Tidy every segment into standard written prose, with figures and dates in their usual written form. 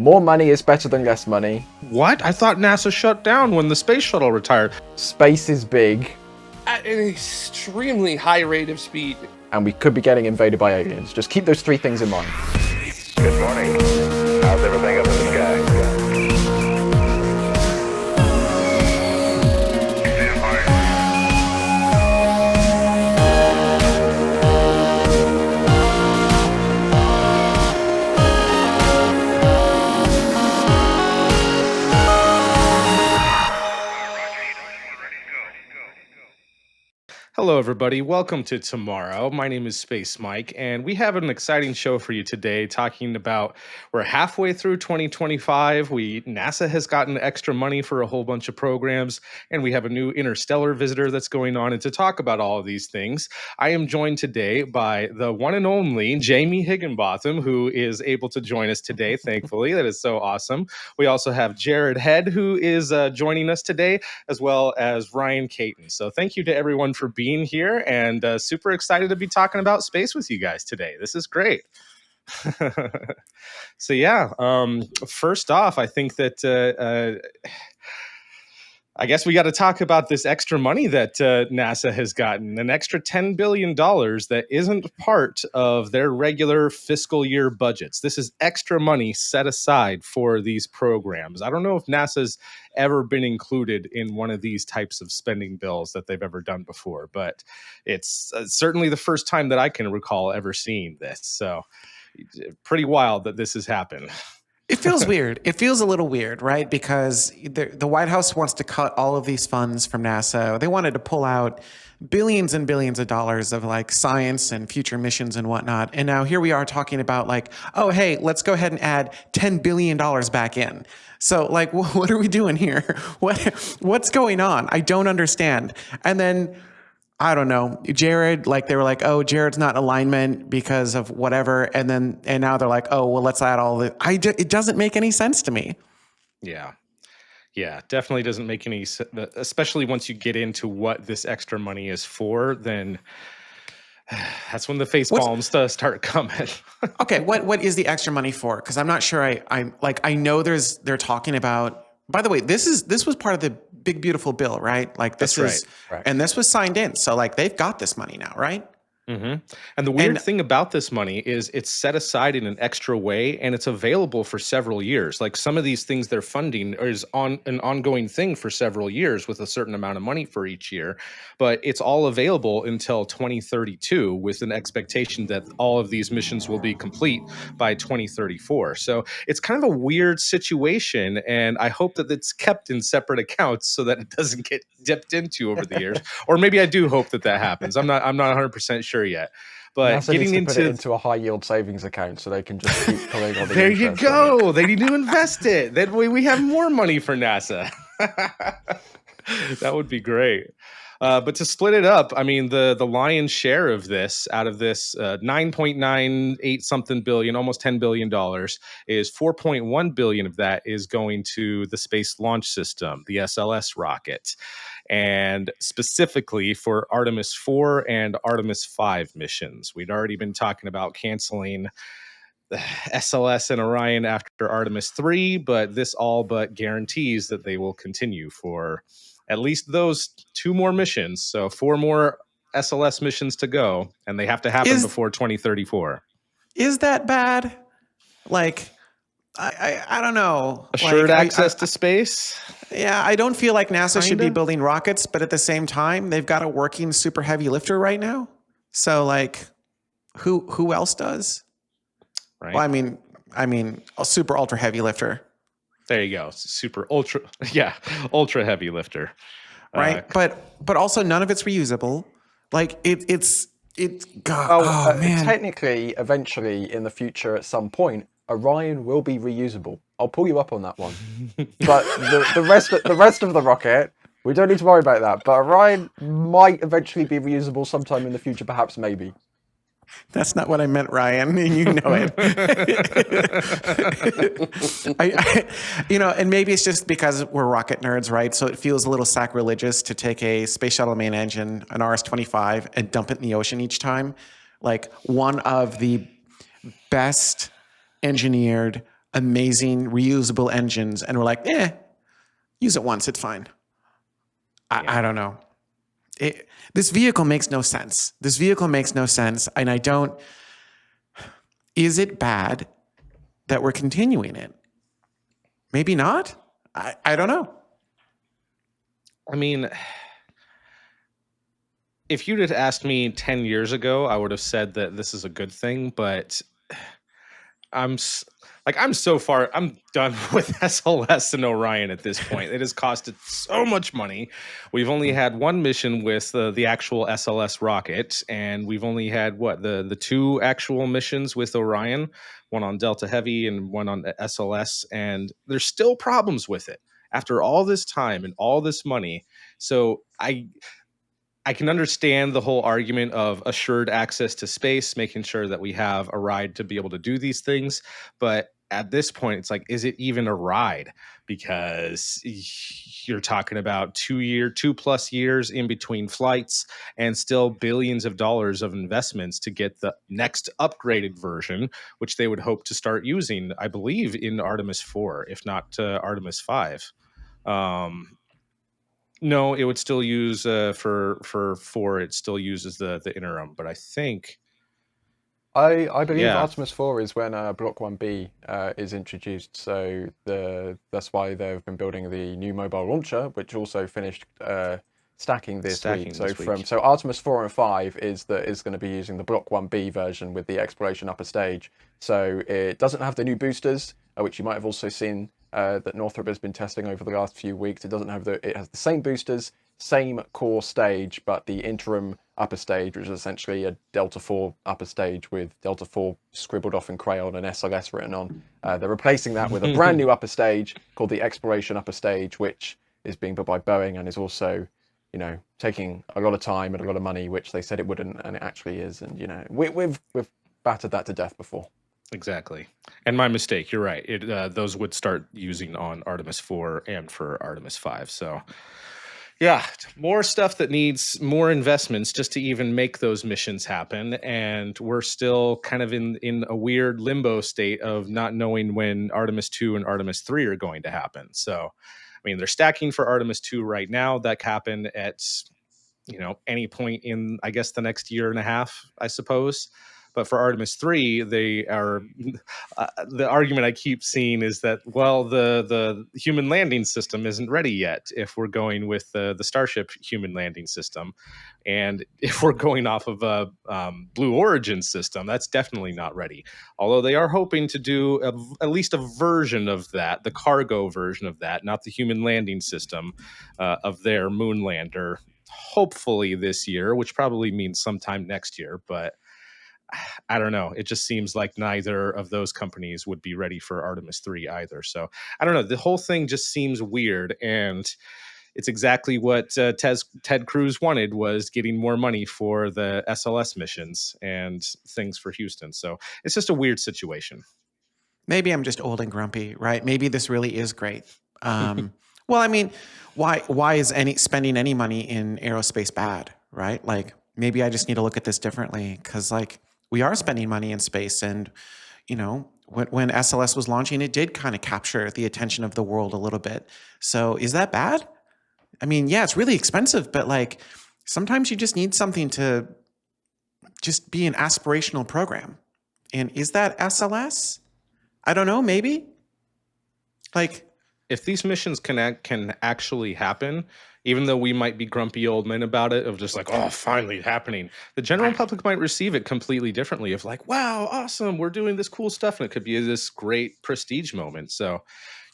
More money is better than less money. What? I thought NASA shut down when the space shuttle retired. Space is big. At an extremely high rate of speed. And we could be getting invaded by aliens. Just keep those three things in mind. Good morning. How's everything up in the sky? Hello, everybody. Welcome to Tomorrow. My name is Space Mike, and we have an exciting show for you today talking about we're halfway through 2025. NASA has gotten extra money for a whole bunch of programs, and we have a new Interstellar visitor that's going on. And to talk about all of these things, I am joined today by the one and only Jamie Higginbotham, who is able to join us today, thankfully. That is so awesome. We also have Jared Head, who is joining us today, as well as Ryan Caton. So thank you to everyone for being here, and super excited to be talking about space with you guys today. This is great. So yeah, first off, I think that I guess we got to talk about this extra money that NASA has gotten, an extra $10 billion that isn't part of their regular fiscal year budgets. This is extra money set aside for these programs. I don't know if NASA's ever been included in one of these types of spending bills that they've ever done before, but it's certainly the first time that I can recall ever seeing this. So pretty wild that this has happened. It feels weird. It feels a little weird, right? Because the White House wants to cut all of these funds from NASA. They wanted to pull out billions and billions of dollars of like science and future missions and whatnot. And now here we are talking about like, oh, hey, let's go ahead and add $10 billion back in. So like, what are we doing here? What's going on? I don't understand. And then I don't know, Jared, like they were like, oh, Jared's not in alignment because of whatever. And now they're like, oh, well, let's add all the, it doesn't make any sense to me. Yeah. Yeah, definitely doesn't make any sense, especially once you get into what this extra money is for, then that's when the face palms start coming. Okay, what is the extra money for? Because I'm not sure I know they're talking about, by the way, this was part of the big beautiful bill, right? Like this is right. And this was signed in. So like they've got this money now, right? Mm-hmm. And the weird thing about this money is it's set aside in an extra way, and it's available for several years. Like some of these things they're funding is on an ongoing thing for several years with a certain amount of money for each year, but it's all available until 2032 with an expectation that all of these missions will be complete by 2034. So it's kind of a weird situation, and I hope that it's kept in separate accounts so that it doesn't get dipped into over the years. Or maybe I do hope that happens. I'm not 100% sure yet, but NASA getting needs to put it into a high yield savings account so they can just keep pulling all the there you go. They need to invest it. That way we have more money for NASA. That would be great. But to split it up, I mean, the lion's share of this, out of this 9.98 something billion, almost $10 billion, is 4.1 billion of that is going to the Space Launch System, the SLS rocket, and specifically for Artemis 4 and Artemis 5 missions. We'd already been talking about canceling the SLS and Orion after Artemis 3, but this all but guarantees that they will continue for at least those 2 more missions. So 4 more SLS missions to go, and they have to happen before 2034. Is that bad? Like, I don't know. Assured access to space? Yeah, I don't feel like NASA should be building rockets, but at the same time, they've got a working super heavy lifter right now. So like, who else does? Right. Well, I mean, a super ultra heavy lifter. There you go. Super ultra heavy lifter. Right. But also none of it's reusable. Like it's God. Man. Technically, eventually in the future at some point, Orion will be reusable. I'll pull you up on that one. But the rest of the rocket, we don't need to worry about that. But Orion might eventually be reusable sometime in the future, perhaps maybe. That's not what I meant, Ryan, and you know it. And maybe it's just because we're rocket nerds, right? So it feels a little sacrilegious to take a space shuttle main engine, an RS-25, and dump it in the ocean each time. Like one of the best engineered amazing reusable engines, and we're like, use it once, it's fine. I don't know. This vehicle makes no sense. And I don't. Is it bad that we're continuing it? Maybe not. I don't know. I mean, if you'd have asked me 10 years ago, I would have said that this is a good thing, but I'm done with SLS and Orion at this point. It has costed so much money. We've only had one mission with the actual SLS rocket, and we've only had the two actual missions with Orion, one on Delta Heavy and one on SLS, and there's still problems with it after all this time and all this money. So I can understand the whole argument of assured access to space, making sure that we have a ride to be able to do these things. But at this point, it's like, is it even a ride? Because you're talking about 2+ years in between flights and still billions of dollars of investments to get the next upgraded version, which they would hope to start using, I believe, in Artemis 4, if not Artemis 5. No, it would still use for 4. It still uses the interim, but I think I believe Yeah. Artemis 4 is when Block 1B is introduced. So that's why they've been building the new mobile launcher, which also finished stacking this week. So Artemis 4 and 5 is going to be using the Block 1B version with the exploration upper stage. So it doesn't have the new boosters, which you might have also seen that Northrop has been testing over the last few weeks. It has the same boosters, same core stage, but the interim upper stage, which is essentially a Delta 4 upper stage with Delta 4 scribbled off in crayon and SLS written on. They're replacing that with a brand new upper stage called the Exploration Upper Stage, which is being built by Boeing and is also, taking a lot of time and a lot of money, which they said it wouldn't, and it actually is. And we've battered that to death before. Exactly. And my mistake, you're right. Those would start using on Artemis 4 and for Artemis 5. So yeah, more stuff that needs more investments just to even make those missions happen. And we're still kind of in a weird limbo state of not knowing when Artemis 2 and Artemis 3 are going to happen. So, I mean, they're stacking for Artemis 2 right now. That can happen at, any point in, I guess, the next year and a half, I suppose. But for Artemis 3, they are the argument I keep seeing is that, well, the human landing system isn't ready yet if we're going with the Starship human landing system. And if we're going off of a Blue Origin system, that's definitely not ready. Although they are hoping to do at least a version of that, the cargo version of that, not the human landing system of their moon lander, hopefully this year, which probably means sometime next year. But I don't know. It just seems like neither of those companies would be ready for Artemis 3 either. So I don't know. The whole thing just seems weird. And it's exactly what Ted Cruz wanted, was getting more money for the SLS missions and things for Houston. So it's just a weird situation. Maybe I'm just old and grumpy, right? Maybe this really is great. Well, I mean, why is spending any money in aerospace bad, right? Like, maybe I just need to look at this differently, because we are spending money in space, and when SLS was launching, it did kind of capture the attention of the world a little bit. So is that bad? I mean, yeah, it's really expensive, but sometimes you just need something to just be an aspirational program. And is that SLS? I don't know, maybe. If these missions can actually happen, even though we might be grumpy old men about it, of just like, oh, finally happening, the general public might receive it completely differently, of like, wow, awesome, we're doing this cool stuff, and it could be this great prestige moment. So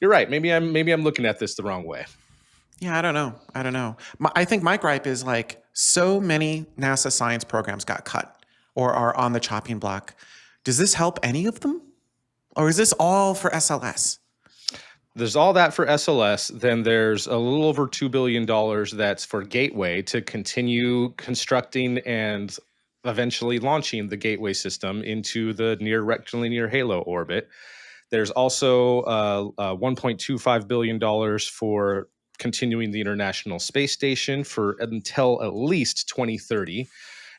you're right. Maybe I'm looking at this the wrong way. Yeah, I don't know. I think my gripe is so many NASA science programs got cut or are on the chopping block. Does this help any of them? Or is this all for SLS? There's all that for SLS. Then there's a little over $2 billion that's for Gateway to continue constructing and eventually launching the Gateway system into the near rectilinear halo orbit. There's also $1.25 billion for continuing the International Space Station until at least 2030.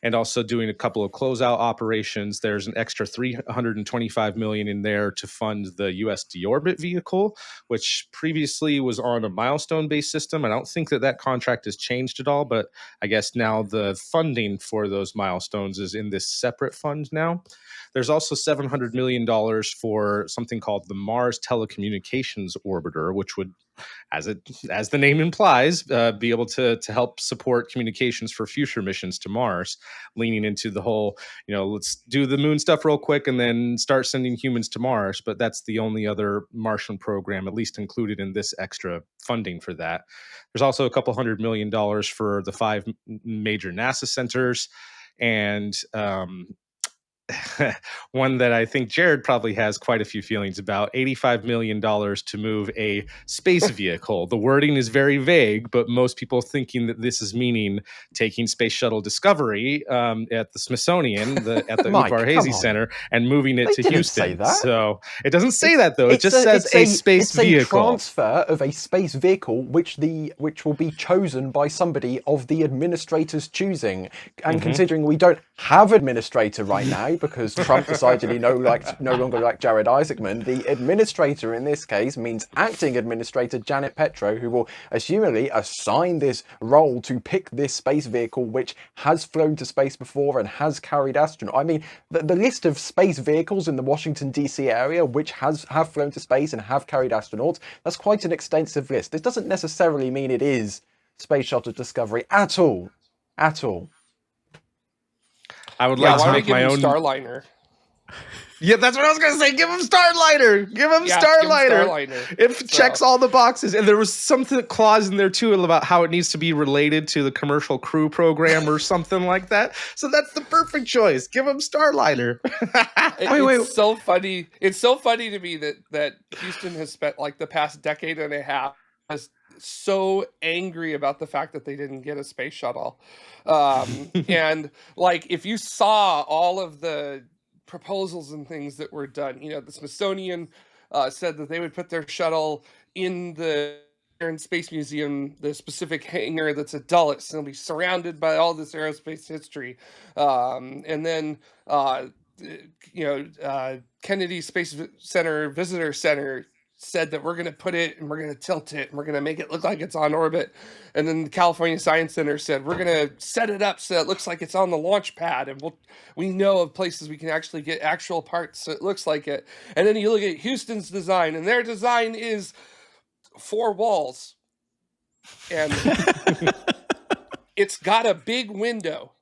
and also doing a couple of closeout operations. There's an extra $325 million in there to fund the US deorbit vehicle, which previously was on a milestone-based system. I don't think that contract has changed at all, but I guess now the funding for those milestones is in this separate fund now. There's also $700 million for something called the Mars Telecommunications Orbiter, which would, as the name implies, be able to help support communications for future missions to Mars, leaning into the whole, let's do the moon stuff real quick and then start sending humans to Mars. But that's the only other Martian program, at least included in this extra funding for that. There's also a couple $100 million for the 5 major NASA centers, and one that I think Jared probably has quite a few feelings about, $85 million to move a space vehicle. The wording is very vague, but most people thinking that this is meaning taking Space Shuttle Discovery at the Smithsonian, at the Mike, Udvar-Hazy Center, and moving it They to didn't Houston. say that. So it doesn't say that, though. It just says a space vehicle. It's a transfer of a space vehicle which will be chosen by somebody of the administrator's choosing. And considering we don't have administrator right now because Trump decided he no longer liked Jared Isaacman, the administrator in this case means acting administrator Janet Petro, who will assumedly assign this role to pick this space vehicle which has flown to space before and has carried astronauts. I mean, the list of space vehicles in the Washington DC area which have flown to space and have carried astronauts, that's quite an extensive list. This doesn't necessarily mean it is Space Shuttle Discovery at all. I would like to make my own Starliner. Yeah, that's what I was going to say. Give him Starliner. Give him Starliner. It checks all the boxes. And there was something clause in there, too, about how it needs to be related to the Commercial Crew Program or something like that. So that's the perfect choice. Give him Starliner. It's so funny. It's so funny to me that Houston has spent like the past decade and a half so angry about the fact that they didn't get a space shuttle. And like, if you saw all of the proposals and things that were done, the Smithsonian said that they would put their shuttle in the Air and Space Museum, the specific hangar that's at Dulles, and it'll be surrounded by all this aerospace history. And then, Kennedy Space Center Visitor Center said that we're going to put it and we're going to tilt it and we're going to make it look like it's on orbit. And then the California Science Center said, we're going to set it up so it looks like it's on the launch pad. And we know of places we can actually get actual parts so it looks like it. And then you look at Houston's design, and their design is 4 walls. And it's got a big window.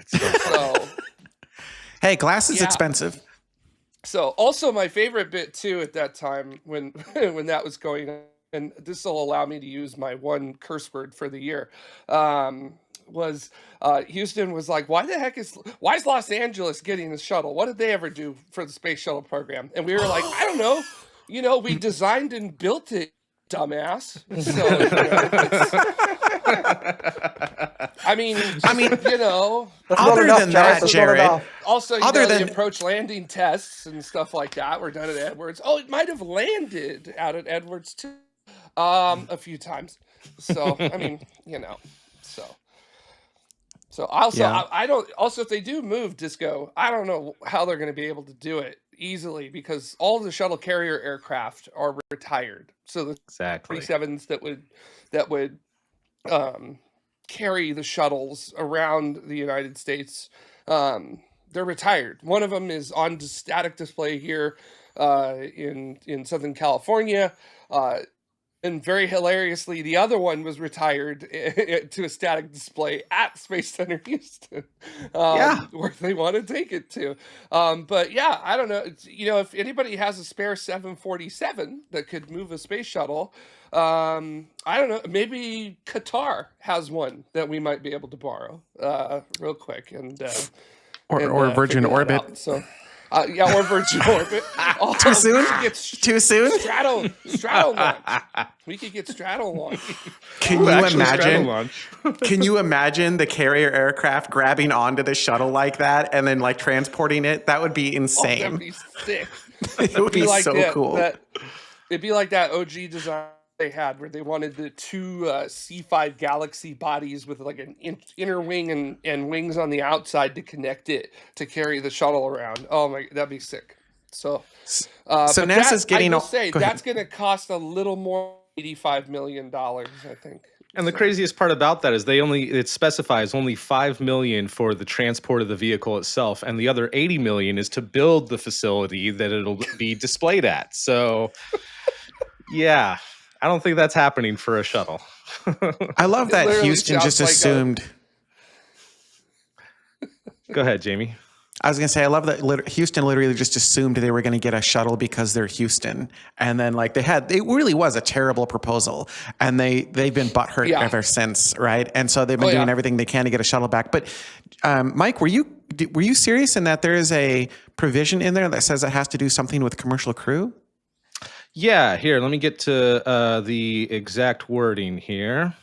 So hey, glass is expensive. So also my favorite bit too at that time when that was going on, and this will allow me to use my one curse word for the year, was Houston was like, why is Los Angeles getting the shuttle? What did they ever do for the space shuttle program? And we were like, I don't know. We designed and built it, dumbass. So, I mean, other than that, Jared. Also, the approach landing tests and stuff like that were done at Edwards. Oh, it might have landed out at Edwards too, a few times. So, I mean, So also, yeah. I don't. Also, if they do move Disco, I don't know how they're going to be able to do it easily because all of the shuttle carrier aircraft are retired. So the 37s that would carry the shuttles around the United States, they're retired. One of them is on static display here in Southern California. And very hilariously, the other one was retired to a static display at Space Center Houston, where they want to take it to. But yeah, I don't know. If anybody has a spare 747 that could move a space shuttle, I don't know. Maybe Qatar has one that we might be able to borrow real quick or Virgin Orbit. So. Or Virgin Orbit. Too soon? Too soon? Straddle launch. We could get straddle launch. Can you imagine the carrier aircraft grabbing onto the shuttle like that and then like transporting it? That would be insane. That'd be sick. It would be so cool. It'd be like that OG design they had where they wanted the two C5 Galaxy bodies with like an inner wing and wings on the outside to connect it to carry the shuttle around. Oh my, that'd be sick. So, So but NASA's that, getting. I will say Go ahead. that's going to cost a little more, $85 million, I think. And the So- craziest part about that is it specifies only $5 million for the transport of the vehicle itself, and the other $80 million is to build the facility that it'll be displayed at. So, yeah, I don't think that's happening for a shuttle. I love It that literally Houston sounds just like a- assumed. Go ahead, Jamie. I was gonna say I love that Houston literally just assumed they were gonna get a shuttle because they're Houston, and then like it really was a terrible proposal, and they've been butthurt Yeah. ever since, right? And so they've been doing everything they can to get a shuttle back. But Mike, were you serious in that there is a provision in there that says it has to do something with commercial crew? Yeah, here, let me get to the exact wording here.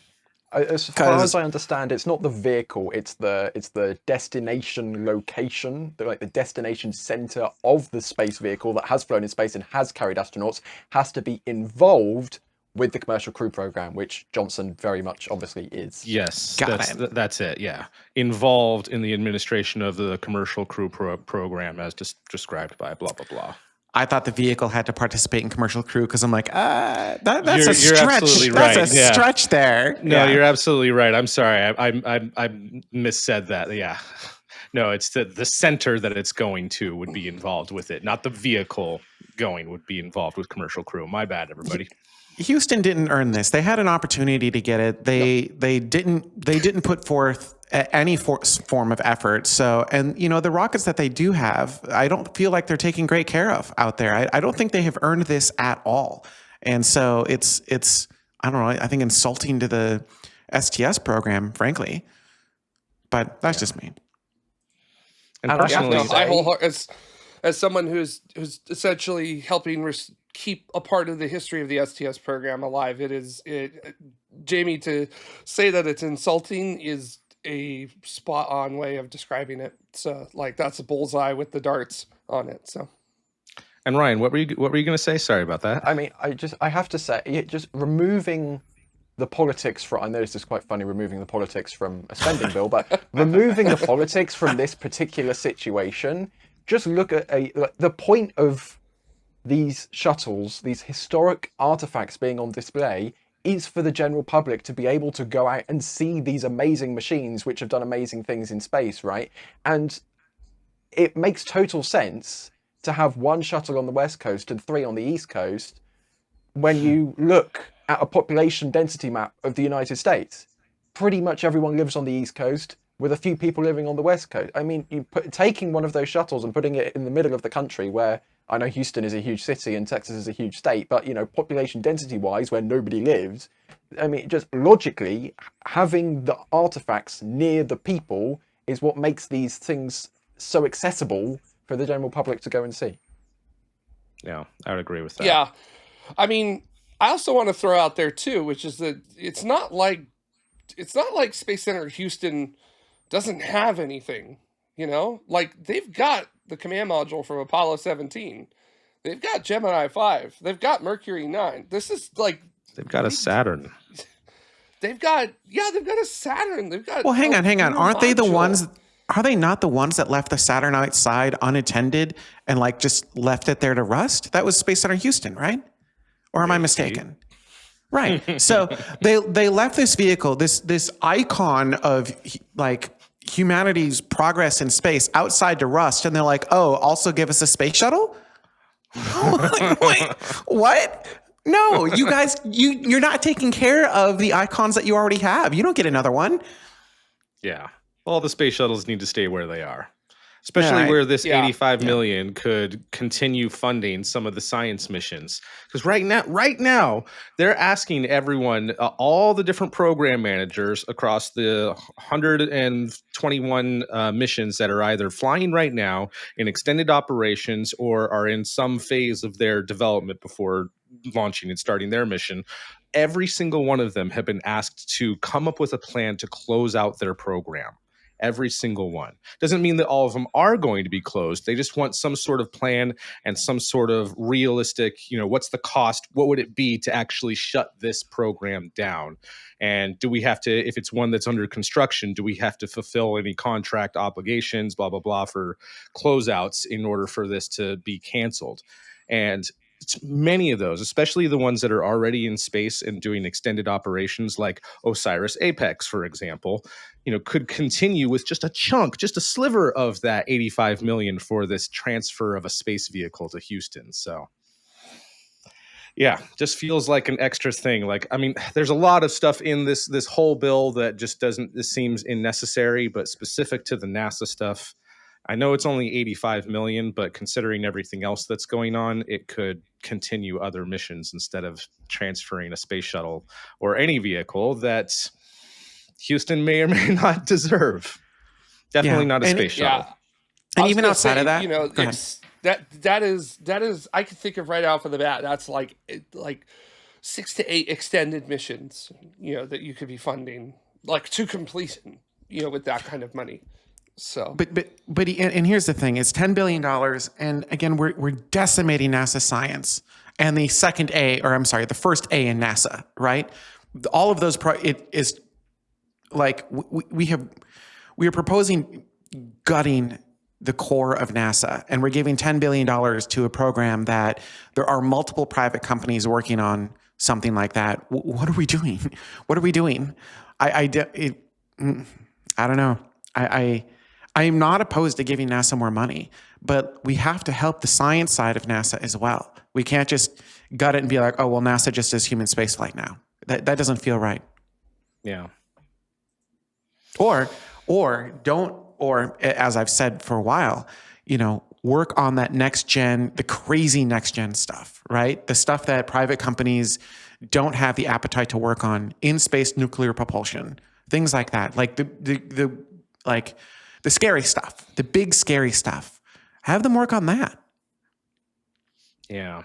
As far as I understand, it's not the vehicle; it's the destination location, like the destination center of the space vehicle that has flown in space and has carried astronauts, has to be involved with the commercial crew program, which Johnson very much obviously is. Yes, Got that's it. Yeah, involved in the administration of the commercial crew program as described by blah blah blah. I thought the vehicle had to participate in commercial crew because I'm like, that's You're a stretch. absolutely That's right, a yeah. stretch there. No, Yeah. you're absolutely right. I'm sorry, I missaid that. Yeah, no, it's the center that it's going to would be involved with it, not the vehicle would be involved with commercial crew. My bad, everybody. Houston didn't earn this. They had an opportunity to get it. They didn't put forth any form of effort. So, and the rockets that they do have, I don't feel like they're taken great care of out there. I don't think they have earned this at all. And so it's I don't know. I think insulting to the STS program, frankly. But that's just me. And And I have to personally, say- as someone who's essentially helping keep a part of the history of the STS program alive, Jamie, to say that it's insulting is a spot on way of describing it. So like that's a bullseye with the darts on it. So. and Ryan, what were you going to say? Sorry about that. I mean, I have to say, just removing the politics from, I know this is quite funny, removing the politics from a spending bill, but removing the politics from this particular situation, just look at the point of these shuttles, these historic artifacts being on display, is for the general public to be able to go out and see these amazing machines which have done amazing things in space, right? And it makes total sense to have one shuttle on the West Coast and 3 on the East Coast when you look at a population density map of the United States. Pretty much everyone lives on the East Coast, with a few people living on the West Coast. I mean, taking one of those shuttles and putting it in the middle of the country, where I know Houston is a huge city and Texas is a huge state, but population density wise, where nobody lives, I mean, just logically, having the artifacts near the people is what makes these things so accessible for the general public to go and see. Yeah, I would agree with that. Yeah. I mean, I also want to throw out there too, which is that it's not like Space Center Houston doesn't have anything, like they've got the command module from Apollo 17. They've got Gemini 5. They've got Mercury 9. This is like They've got a Saturn. they've got a Saturn. They've got Well, hang on. lunar Aren't they the module. ones? Are they not the ones that left the Saturn outside unattended and like just left it there to rust? That was Space Center Houston, right? Or am I mistaken? Right. So they left this vehicle, this icon of like humanity's progress in space, outside to rust, and they're like, oh, also give us a space shuttle? Like, wait, what? No, you guys, you're not taking care of the icons that you already have. You don't get another one. Yeah. All the space shuttles need to stay where they are. Especially Yeah, where this yeah. 85 million could continue funding some of the science missions. Because right now, they're asking everyone, all the different program managers across the 121 missions that are either flying right now in extended operations or are in some phase of their development before launching and starting their mission. Every single one of them have been asked to come up with a plan to close out their program. every single one. Doesn't mean that all of them are going to be closed. They just want some sort of plan and some sort of realistic, what's the cost? What would it be to actually shut this program down? And do we have to, if it's one that's under construction, do we have to fulfill any contract obligations, blah, blah, blah, for closeouts in order for this to be canceled? And many of those, especially the ones that are already in space and doing extended operations like Osiris Apex, for example, could continue with just a sliver of that 85 million for this transfer of a space vehicle to Houston. So yeah, just feels like an extra thing. Like, I mean, there's a lot of stuff in this whole bill that just this seems unnecessary, but specific to the NASA stuff, I know it's only 85 million, but considering everything else that's going on, it could continue other missions instead of transferring a space shuttle or any vehicle that Houston may or may not deserve. Definitely not a space shuttle. Yeah. And even outside of that, it's that is I can think of right off of the bat. That's like 6 to 8 extended missions, that you could be funding like to completion, with that kind of money. So, but and here's the thing: it's $10 billion, and again, we're decimating NASA science and the first A in NASA, right? All of those it is like we are proposing gutting the core of NASA, and we're giving $10 billion to a program that there are multiple private companies working on something like that. What are we doing? What are we doing? I don't know. I am not opposed to giving NASA more money, but we have to help the science side of NASA as well. We can't just gut it and be like, oh, well, NASA just does human spaceflight now. That doesn't feel right. Yeah. Or as I've said for a while, work on that the crazy next gen stuff, right? The stuff that private companies don't have the appetite to work on, in space nuclear propulsion, things like that. Like the scary stuff, the big scary stuff. Have them work on that. Yeah.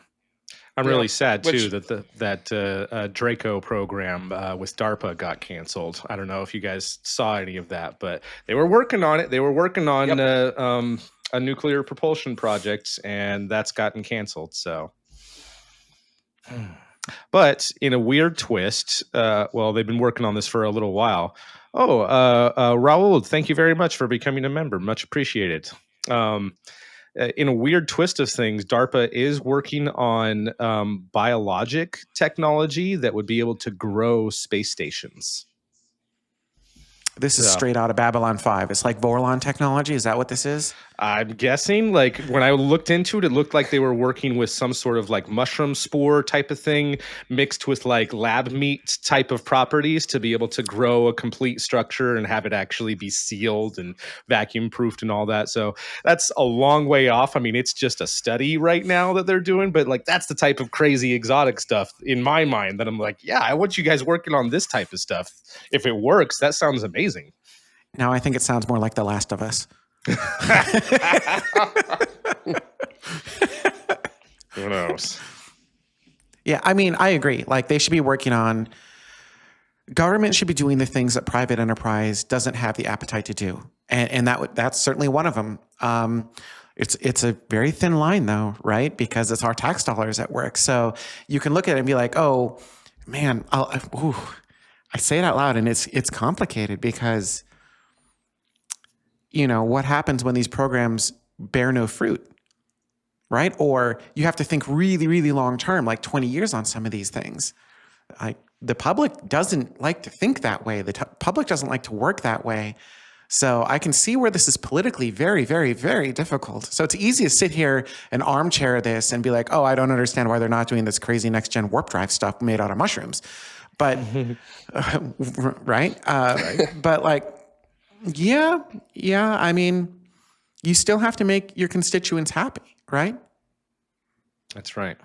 I'm really sad too that Draco program with DARPA got canceled. I don't know if you guys saw any of that, but they were working on it. They were working on a nuclear propulsion project, and that's gotten canceled. So, but in a weird twist, they've been working on this for a little while. Raul, thank you very much for becoming a member. Much appreciated. In a weird twist of things, DARPA is working on biologic technology that would be able to grow space stations. This is straight out of Babylon 5. It's like Vorlon technology. Is that what this is? I'm guessing, like, when I looked into it, it looked like they were working with some sort of like mushroom spore type of thing mixed with like lab meat type of properties to be able to grow a complete structure and have it actually be sealed and vacuum proofed and all that. So that's a long way off. I mean, it's just a study right now that they're doing, but like that's the type of crazy exotic stuff in my mind that I'm like, yeah, I want you guys working on this type of stuff. If it works, that sounds amazing. Now I think it sounds more like The Last of Us. Who knows? Yeah, I mean, I agree. Like, they should be working on. Government should be doing the things that private enterprise doesn't have the appetite to do, and that's certainly one of them. It's a very thin line, though, right? Because it's our tax dollars at work. So you can look at it and be like, oh man, I say it out loud, and it's complicated because, what happens when these programs bear no fruit, right? Or you have to think really, really long term, like 20 years on some of these things. The public doesn't like to think that way. The public doesn't like to work that way. So I can see where this is politically very, very, very difficult. So it's easy to sit here and armchair this and be like, oh, I don't understand why they're not doing this crazy next-gen warp drive stuff made out of mushrooms. But, right? But like, yeah, I mean, you still have to make your constituents happy, right? That's right.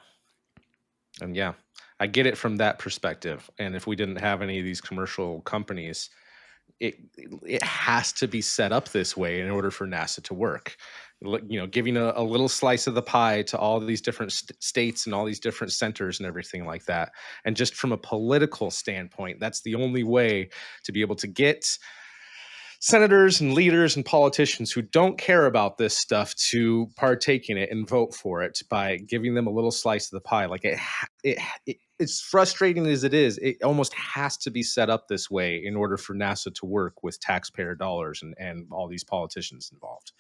And yeah, I get it from that perspective. And if we didn't have any of these commercial companies, it has to be set up this way in order for NASA to work. Giving a little slice of the pie to all these different states and all these different centers and everything like that. And just from a political standpoint, that's the only way to be able to get senators and leaders and politicians who don't care about this stuff to partake in it and vote for it by giving them a little slice of the pie. Like it's frustrating as it is. It almost has to be set up this way in order for NASA to work with taxpayer dollars and all these politicians involved.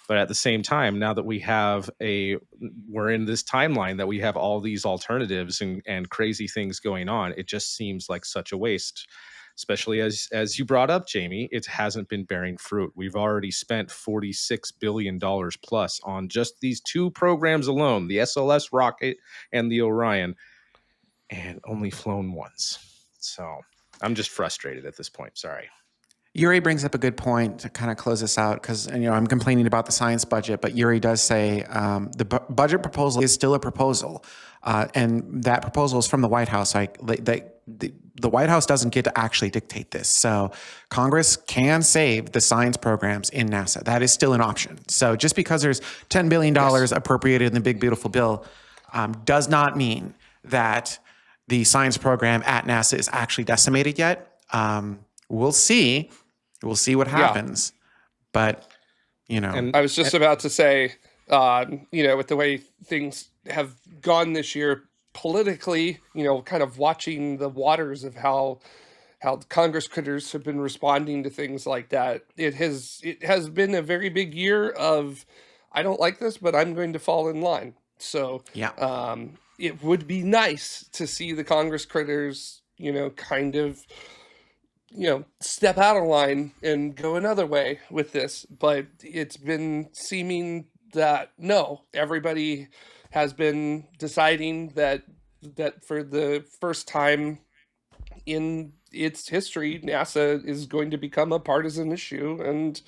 But at the same time, now that we're in this timeline that we have all these alternatives and crazy things going on, it just seems like such a waste. Especially as you brought up, Jamie, it hasn't been bearing fruit. We've already spent $46 billion plus on just these two programs alone, the SLS rocket and the Orion, and only flown once. So I'm just frustrated at this point. Sorry. Yuri brings up a good point to kind of close this out because I'm complaining about the science budget, but Yuri does say the budget proposal is still a proposal, and that proposal is from the White House. Like the White House doesn't get to actually dictate this, so Congress can save the science programs in NASA. That is still an option. So just because there's $10 billion appropriated in the big beautiful bill, does not mean that the science program at NASA is actually decimated yet. We'll see. We'll see what happens. But, And I was just about to say, with the way things have gone this year politically, kind of watching the waters of how Congress critters have been responding to things like that. It has been a very big year of, I don't like this, but I'm going to fall in line. So it would be nice to see the Congress critters, kind of, step out of line and go another way with this. But it's been seeming that no, everybody has been deciding that for the first time in its history, NASA is going to become a partisan issue. And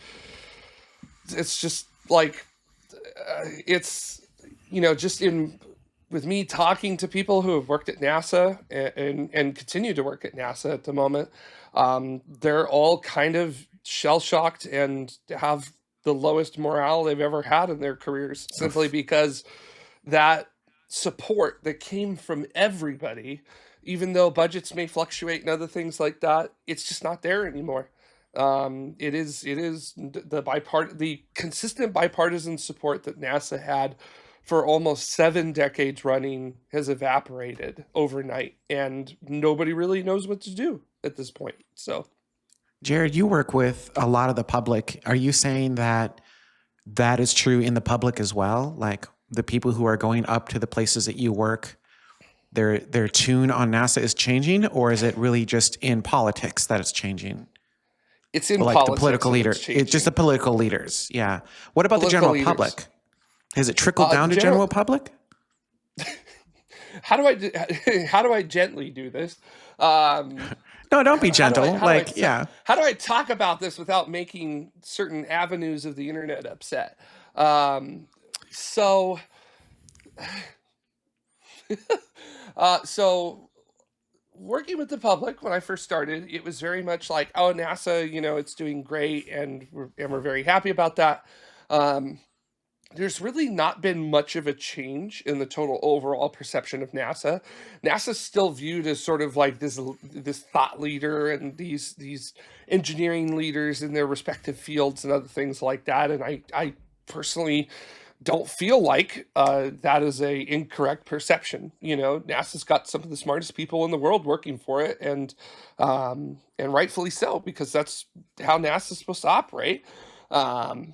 it's just like, it's, just with me talking to people who have worked at NASA and continue to work at NASA at the moment, they're all kind of shell-shocked and have the lowest morale they've ever had in their careers, simply because that support that came from everybody, even though budgets may fluctuate and other things like that, it's just not there anymore. It is the consistent bipartisan support that NASA had for almost 7 decades running has evaporated overnight, and nobody really knows what to do at this point. So, Jared, you work with a lot of the public. Are you saying that is true in the public as well? Like the people who are going up to the places that you work, their tune on NASA is changing, or is it really just in politics that it's changing? It's in like politics, the political leaders. It's just the political leaders. Yeah. What about the general public? Has it trickled down to general public? How do I gently do this? No, don't be gentle. How do I talk about this without making certain avenues of the internet upset? So working with the public when I first started, it was very much like, oh, NASA, it's doing great, and we're very happy about that. There's really not been much of a change in the total overall perception of NASA. NASA's still viewed as sort of like this thought leader and these engineering leaders in their respective fields and other things like that. And I personally don't feel like that is a incorrect perception. NASA's got some of the smartest people in the world working for it, and rightfully so, because that's how NASA's supposed to operate. And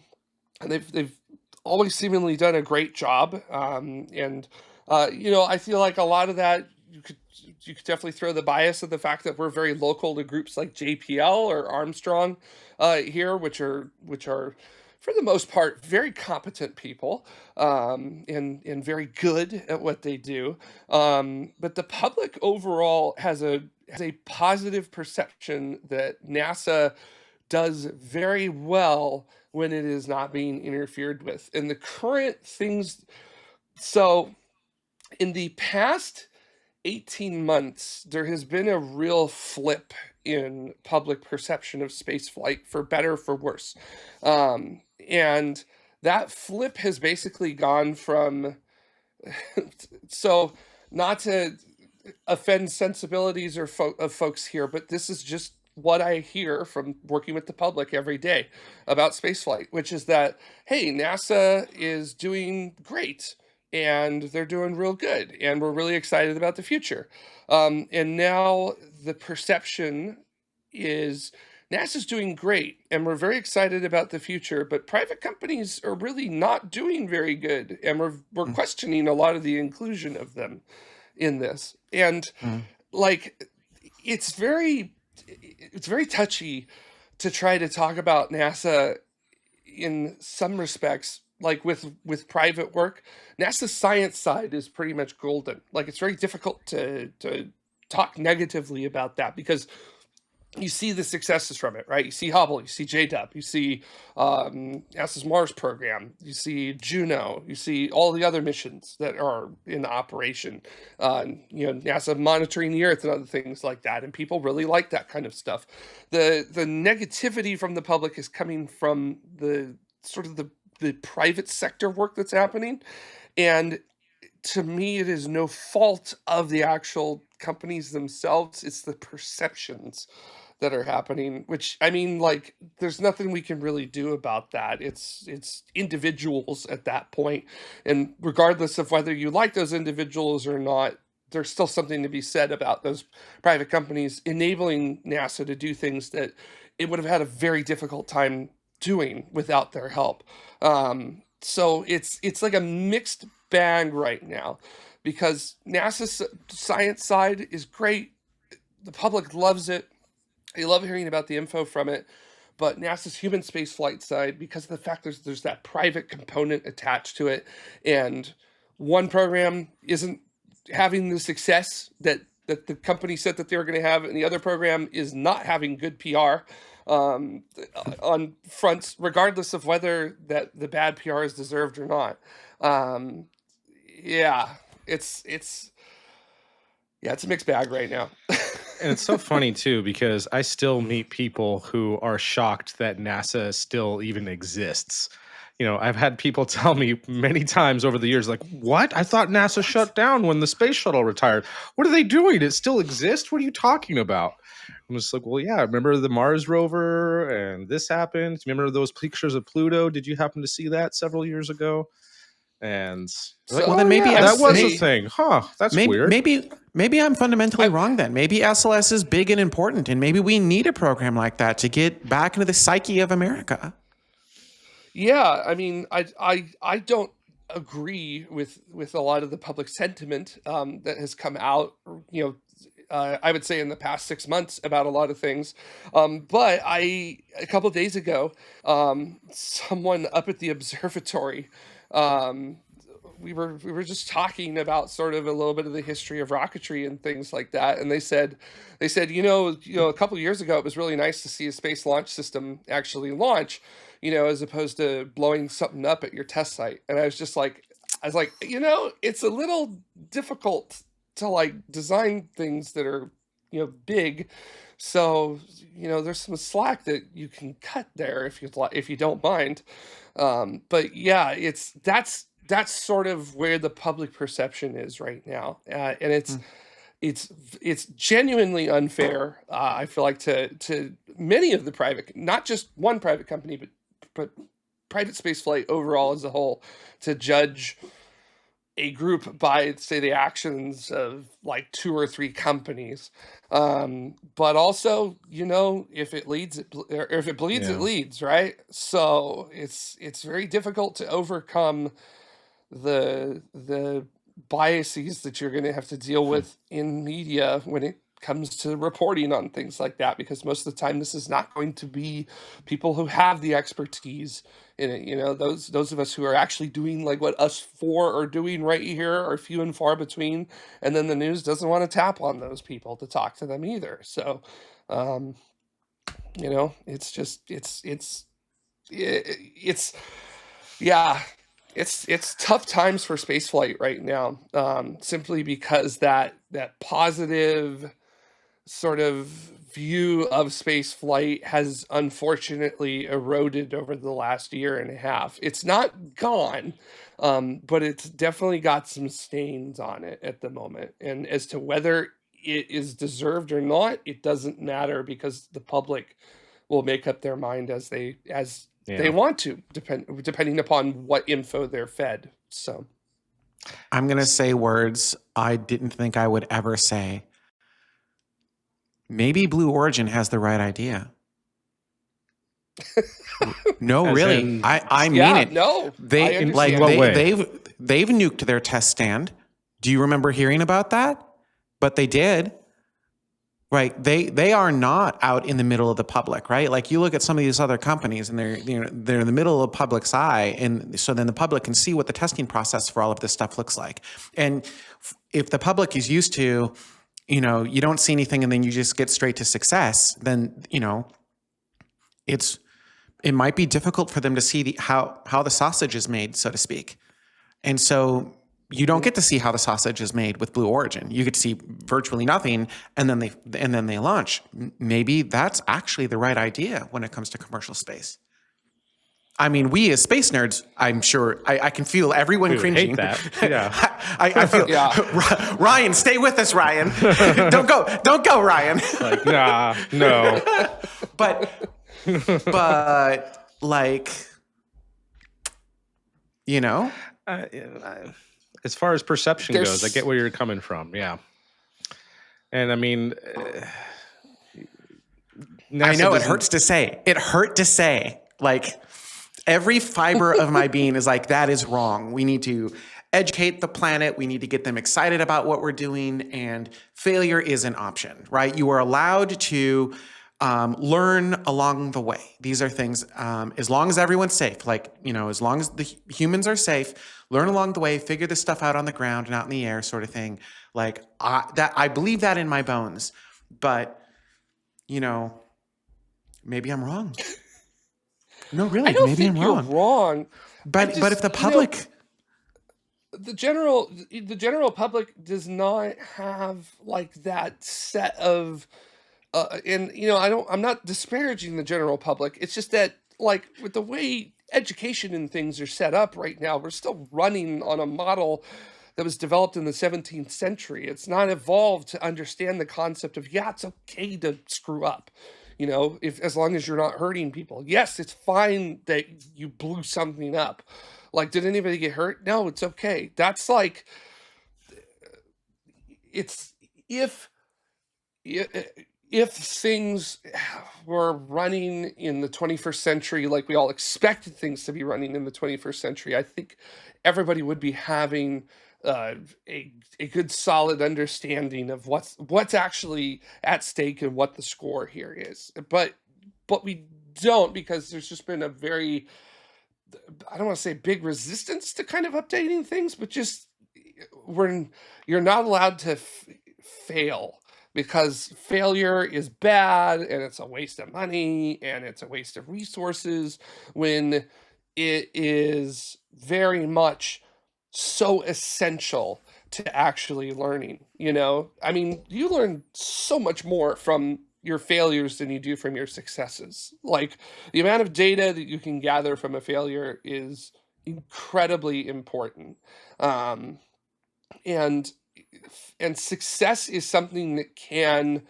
they've always seemingly done a great job. I feel like a lot of that you could definitely throw the bias of the fact that we're very local to groups like JPL or Armstrong here, which are for the most part very competent people and very good at what they do. But the public overall has a positive perception that NASA does very well when it is not being interfered with. And the current things, so in the past 18 months, there has been a real flip in public perception of spaceflight, for better, for worse. And that flip has basically gone from, so not to offend sensibilities of folks here, but this is just what I hear from working with the public every day about spaceflight, which is that, hey, NASA is doing great and they're doing real good and we're really excited about the future. And now the perception is NASA's doing great and we're very excited about the future, but private companies are really not doing very good. And we're questioning a lot of the inclusion of them in this. And like, it's very touchy to try to talk about NASA in some respects, like with private work. NASA's science side is pretty much golden. Like, it's very difficult to talk negatively about that because you see the successes from it, right? You see Hubble, you see JW, you see NASA's Mars program, you see Juno, you see all the other missions that are in operation, NASA monitoring the Earth and other things like that. And people really like that kind of stuff. The negativity from the public is coming from the sort of the private sector work that's happening. And to me, it is no fault of the actual companies themselves. It's the perceptions that are happening, which, I mean, like, there's nothing we can really do about that. It's individuals at that point. And regardless of whether you like those individuals or not, there's still something to be said about those private companies enabling NASA to do things that it would have had a very difficult time doing without their help. So it's like a mixed bag right now, because NASA's science side is great. The public loves it. They love hearing about the info from it. But NASA's human spaceflight side, because of the fact there's that private component attached to it, and one program isn't having the success that the company said that they were going to have, and the other program is not having good PR on fronts, regardless of whether that the bad PR is deserved or not. It's a mixed bag right now. And it's so funny too, because I still meet people who are shocked that NASA still even exists. I've had people tell me many times over the years, like, what? I thought NASA shut down when the space shuttle retired. What are they doing? It still exists? What are you talking about? I'm just like, well, yeah, remember the Mars rover and this happened? Remember those pictures of Pluto? Did you happen to see that several years ago? And So, well, then maybe that was a maybe- thing. Huh, that's weird. Maybe I'm fundamentally wrong then. Maybe SLS is big and important, and maybe we need a program like that to get back into the psyche of America. Yeah, I mean, I don't agree with a lot of the public sentiment that has come out, I would say in the past 6 months about a lot of things. But a couple of days ago, someone up at the observatory, we were just talking about sort of a little bit of the history of rocketry and things like that, and they said a couple of years ago it was really nice to see a space launch system actually launch, as opposed to blowing something up at your test site. And I was like, it's a little difficult to like design things that are big. So there's some slack that you can cut there if you don't mind. But yeah, that's sort of where the public perception is right now, and it's genuinely unfair. I feel like to many of the private, not just one private company, but private spaceflight overall as a whole, to judge a group by, say, the actions of like 2 or 3 companies. But also, if it leads, or if it bleeds, it leads, right? So it's very difficult to overcome the biases that you're going to have to deal with in media when it comes to reporting on things like that, because most of the time this is not going to be people who have the expertise in it. Those of us who are actually doing like what us 4 are doing right here are few and far between, and then the news doesn't want to tap on those people to talk to them either. So it's tough times for spaceflight right now, simply because that positive sort of view of space flight has unfortunately eroded over the last year and a half. It's not gone, but it's definitely got some stains on it at the moment. And as to whether it is deserved or not, it doesn't matter, because the public will make up their mind as they want to, depending upon what info they're fed. So I'm going to say words I didn't think I would ever say. Maybe Blue Origin has the right idea. No, As really. in- I mean yeah, it. no, I They understand. like what way? they've nuked their test stand. Do you remember hearing about that? But they did. Right. They are not out in the middle of the public, right? Like you look at some of these other companies and they're in the middle of the public's eye, and so then the public can see what the testing process for all of this stuff looks like. And if the public is used to, you don't see anything and then you just get straight to success, then it might be difficult for them to see how the sausage is made, so to speak. And so you don't get to see how the sausage is made with Blue Origin. You get to see virtually nothing, and then they launch. Maybe that's actually the right idea when it comes to commercial space. I mean, we as space nerds, I'm sure I can feel everyone We would cringing. hate that. Yeah. I feel. Yeah. Ryan, stay with us, Ryan. Don't go, Ryan. Like, nah, no. But like, As far as perception There's- goes, I get where you're coming from. Yeah. And I mean, I know it doesn't- hurts to say. It hurt to say. Like every fiber of my being is like, that is wrong. We need to educate the planet. We need to get them excited about what we're doing. And failure is an option, right? You are allowed to learn along the way. These are things, as long as everyone's safe, as long as the humans are safe, learn along the way, figure this stuff out on the ground and out in the air, sort of thing. Like I believe that in my bones, but maybe I'm wrong. No, really, I don't maybe think I'm you're wrong. wrong. But just, if the public, the general public does not have like that set of and I'm not disparaging the general public. It's just that, like, with the way education and things are set up right now, we're still running on a model that was developed in the 17th century. It's not evolved to understand the concept of, it's okay to screw up. As long as you're not hurting people. Yes, it's fine that you blew something up. Like, did anybody get hurt? No, it's okay. That's like, it's if things were running in the 21st century like we all expected things to be running in the 21st century, I think everybody would be having a good solid understanding of what's actually at stake and what the score here is. But we don't, because there's just been a very, I don't want to say big resistance to kind of updating things, but just you're not allowed to fail, because failure is bad and it's a waste of money and it's a waste of resources, when it is very much so essential to actually learning. I mean, you learn so much more from your failures than you do from your successes. Like, the amount of data that you can gather from a failure is incredibly important. And success is something that can,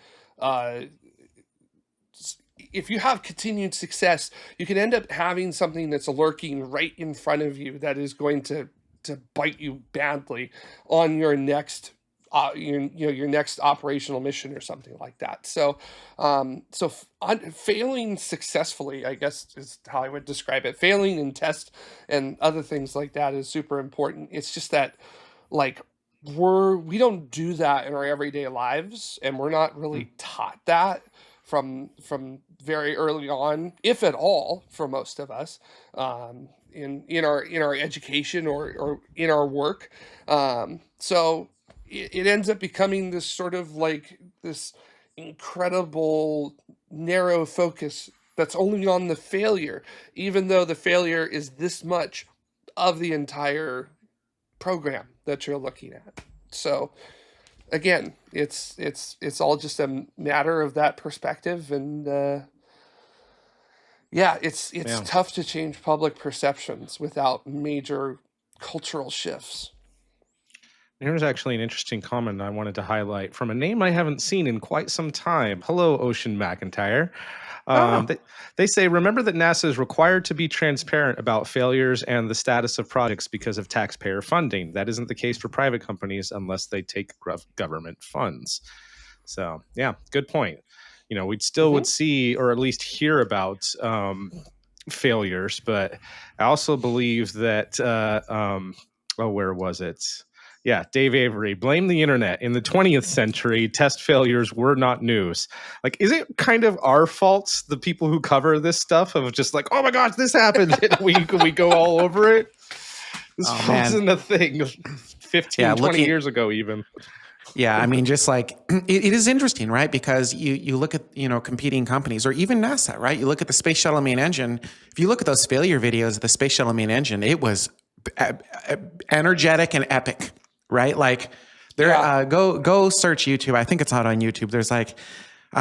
if you have continued success, you can end up having something that's lurking right in front of you that is going to bite you badly on your next your next operational mission or something like that. So failing successfully, I guess, is how I would describe it. Failing in test and other things like that is super important. It's just that, like, we don't do that in our everyday lives, and we're not really taught that from very early on, if at all, for most of us, in our education or in our work. So it ends up becoming this sort of like this incredible narrow focus that's only on the failure, even though the failure is this much of the entire program that you're looking at. So again, it's all just a matter of that perspective, and it's tough to change public perceptions without major cultural shifts. Here's actually an interesting comment I wanted to highlight from a name I haven't seen in quite some time. Hello, Ocean McIntyre. They say, remember that NASA is required to be transparent about failures and the status of projects because of taxpayer funding. That isn't the case for private companies unless they take government funds. So, yeah, good point. We'd still would see or at least hear about failures, but I also believe that, where was it? Yeah, Dave Avery, blame the internet. In the 20th century, test failures were not news. Like, is it kind of our fault, the people who cover this stuff, of just like, oh my gosh, this happened, and we go all over it? This wasn't a thing 15, 20 years ago even. Yeah, I mean, just like it is interesting, right? Because you look at competing companies or even NASA, right? You look at the space shuttle main engine. If you look at those failure videos of the space shuttle main engine, it was energetic and epic, right? Like go search YouTube. I think it's out on YouTube. There's like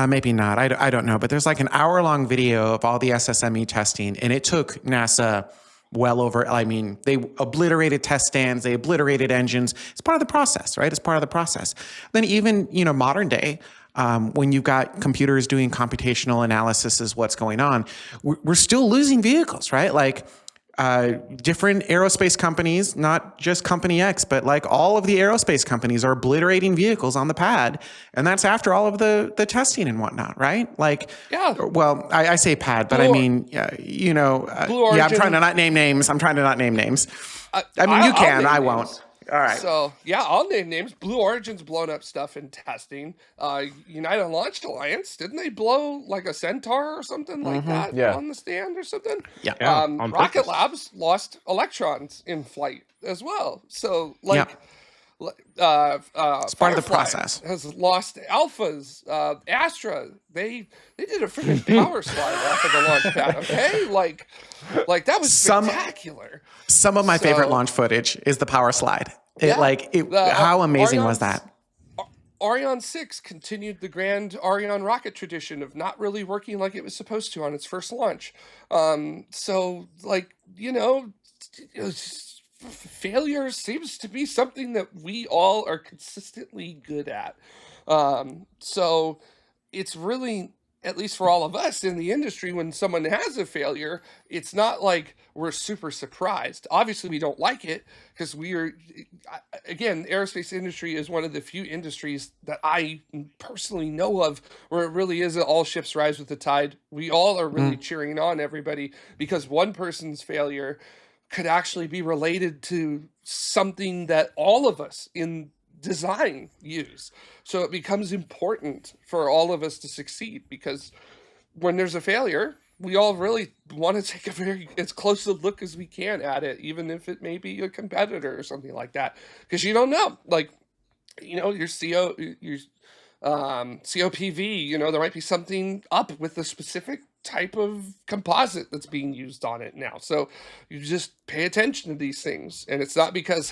maybe not. I don't know, but there's like an hour-long video of all the SSME testing, and it took NASA well over, I mean, they obliterated test stands, they obliterated engines. It's part of the process, right? It's part of the process. Then even, modern day, when you've got computers doing computational analysis is what's going on, we're still losing vehicles, right? Like different aerospace companies, not just Company X, but like all of the aerospace companies are obliterating vehicles on the pad. And that's after all of the testing and whatnot, right? Like, well, I say pad, but I mean, I'm trying to not name names. I mean, you can, I won't. All right. So, yeah, I'll name names. Blue Origin's blown up stuff in testing. United Launch Alliance, didn't they blow like a Centaur or something like that on the stand or something? Yeah. Rocket Labs lost electrons in flight as well. So, like, it's part of the process. Has lost alphas. Astra, they did a freaking power slide off of the launch pad. Okay, like that was spectacular. Some of my favorite launch footage is the power slide. How amazing was that? Ariane 6 continued the grand Ariane rocket tradition of not really working like it was supposed to on its first launch. Failure seems to be something that we all are consistently good at. So it's really, at least for all of us in the industry, when someone has a failure, it's not like we're super surprised. Obviously, we don't like it because again, the aerospace industry is one of the few industries that I personally know of where it really is all ships rise with the tide. We all are really cheering on everybody because one person's failure could actually be related to something that all of us in design use. So it becomes important for all of us to succeed because when there's a failure, we all really want to take as close a look as we can at it, even if it may be a competitor or something like that. Because you don't know, like, your COPV, there might be something up with the specific type of composite that's being used on it now. So you just pay attention to these things. And it's not because,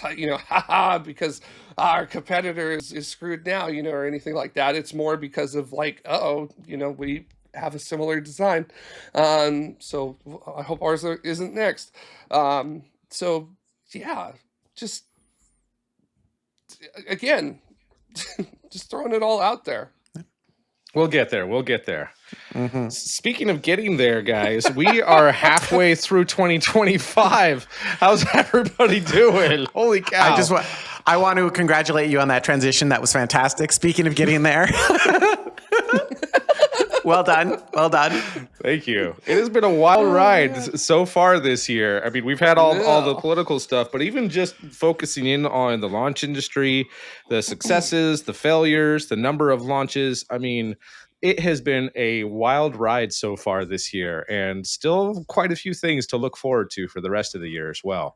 because our competitor is screwed now, or anything like that. It's more because of like, we have a similar design. So I hope ours isn't next. So yeah, just again, just throwing it all out there. We'll get there. Mm-hmm. Speaking of getting there, guys, we are halfway through 2025. How's everybody doing? Holy cow. I want to congratulate you on that transition. That was fantastic. Speaking of getting there. Well done. Thank you. It has been a wild ride so far this year. I mean, we've had all the political stuff, but even just focusing in on the launch industry, the successes, the failures, the number of launches. I mean, it has been a wild ride so far this year, and still quite a few things to look forward to for the rest of the year as well.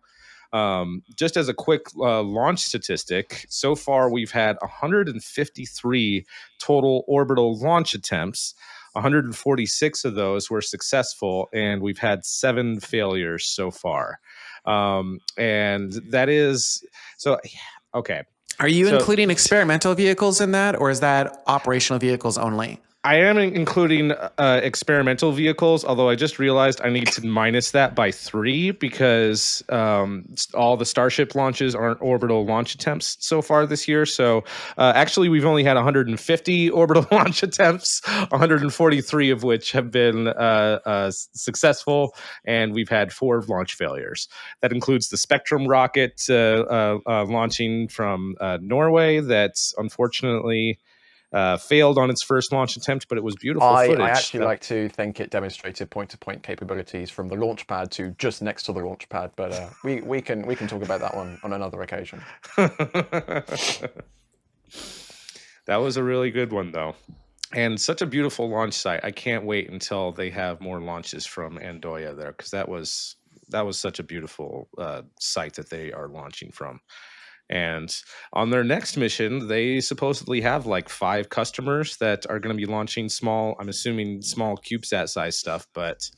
Just as a quick launch statistic, so far we've had 153 total orbital launch attempts. 146 of those were successful, and we've had 7 failures so far. And that is okay. Are you including experimental vehicles in that, or is that operational vehicles only? I am including experimental vehicles, although I just realized I need to minus that by 3 because all the Starship launches aren't orbital launch attempts so far this year. So actually, we've only had 150 orbital launch attempts, 143 of which have been successful, and we've had 4 launch failures. That includes the Spectrum rocket launching from Norway that's unfortunately failed on its first launch attempt, but it was beautiful footage. I actually like to think it demonstrated point-to-point capabilities from the launch pad to just next to the launch pad, but we can talk about that one on another occasion. That was a really good one, though. And such a beautiful launch site. I can't wait until they have more launches from Andoya there, because that was such a beautiful site that they are launching from. And on their next mission, they supposedly have like 5 customers that are going to be launching small, I'm assuming small CubeSat size stuff, but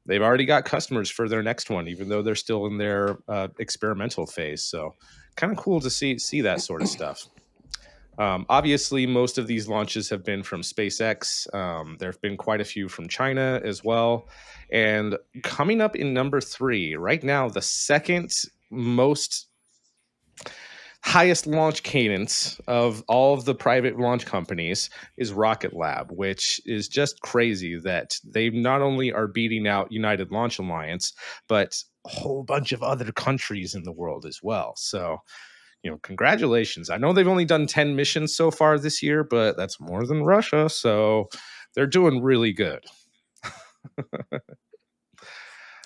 they've already got customers for their next one, even though they're still in their experimental phase. So kind of cool to see that sort of stuff. Obviously, most of these launches have been from SpaceX. There have been quite a few from China as well. And coming up in number 3, right now, the second most highest launch cadence of all of the private launch companies is Rocket Lab, which is just crazy that they not only are beating out United Launch Alliance, but a whole bunch of other countries in the world as well. So, congratulations. I know they've only done 10 missions so far this year, but that's more than Russia. So they're doing really good.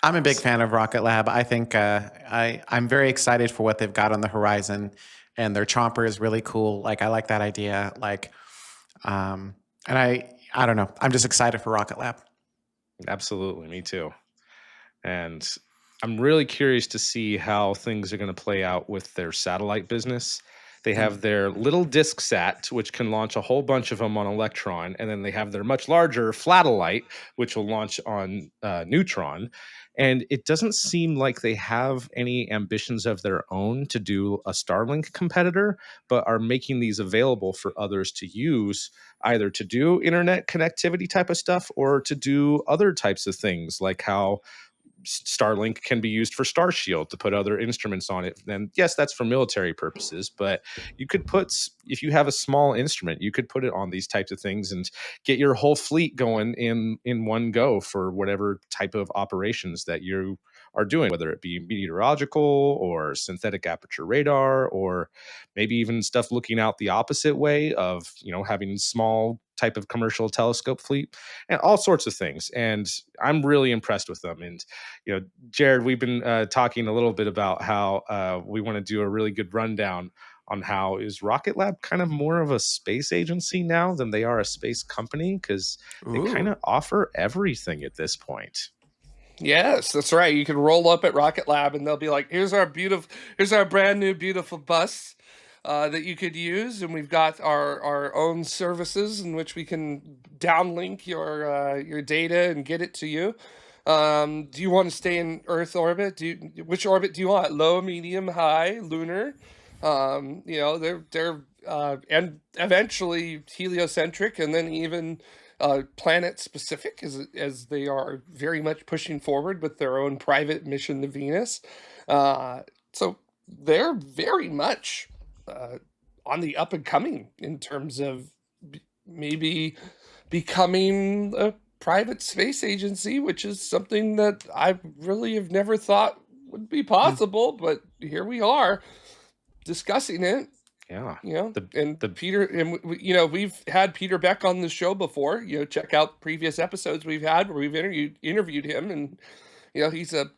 I'm a big fan of Rocket Lab. I think I'm very excited for what they've got on the horizon, and their chomper is really cool. Like, I like that idea. Like, and I don't know. I'm just excited for Rocket Lab. Absolutely, me too. And I'm really curious to see how things are going to play out with their satellite business. They have their little disk sat, which can launch a whole bunch of them on Electron, and then they have their much larger Flatellite, which will launch on Neutron. And it doesn't seem like they have any ambitions of their own to do a Starlink competitor, but are making these available for others to use, either to do internet connectivity type of stuff or to do other types of things, like how Starlink can be used for Starshield to put other instruments on it. And yes, that's for military purposes, but you could if you have a small instrument, you could put it on these types of things and get your whole fleet going in one go for whatever type of operations that you are doing, whether it be meteorological or synthetic aperture radar, or maybe even stuff looking out the opposite way of, having small type of commercial telescope fleet and all sorts of things. And I'm really impressed with them. And Jared, we've been talking a little bit about how we want to do a really good rundown on how is Rocket Lab kind of more of a space agency now than they are a space company, because they kind of offer everything at this point. Yes, that's right. You can roll up at Rocket Lab and they'll be like, here's our brand new beautiful bus that you could use, and we've got our own services in which we can downlink your data and get it to you. Do you want to stay in Earth orbit? Which orbit do you want? Low, medium, high, lunar? They're and eventually heliocentric, and then even planet specific, as they are very much pushing forward with their own private mission to Venus. So they're very much on the up and coming in terms of maybe becoming a private space agency, which is something that I really have never thought would be possible, but here we are discussing it. Yeah. Peter, and we've had Peter Beck on the show before. Check out previous episodes we've had where we've interviewed him, and he's a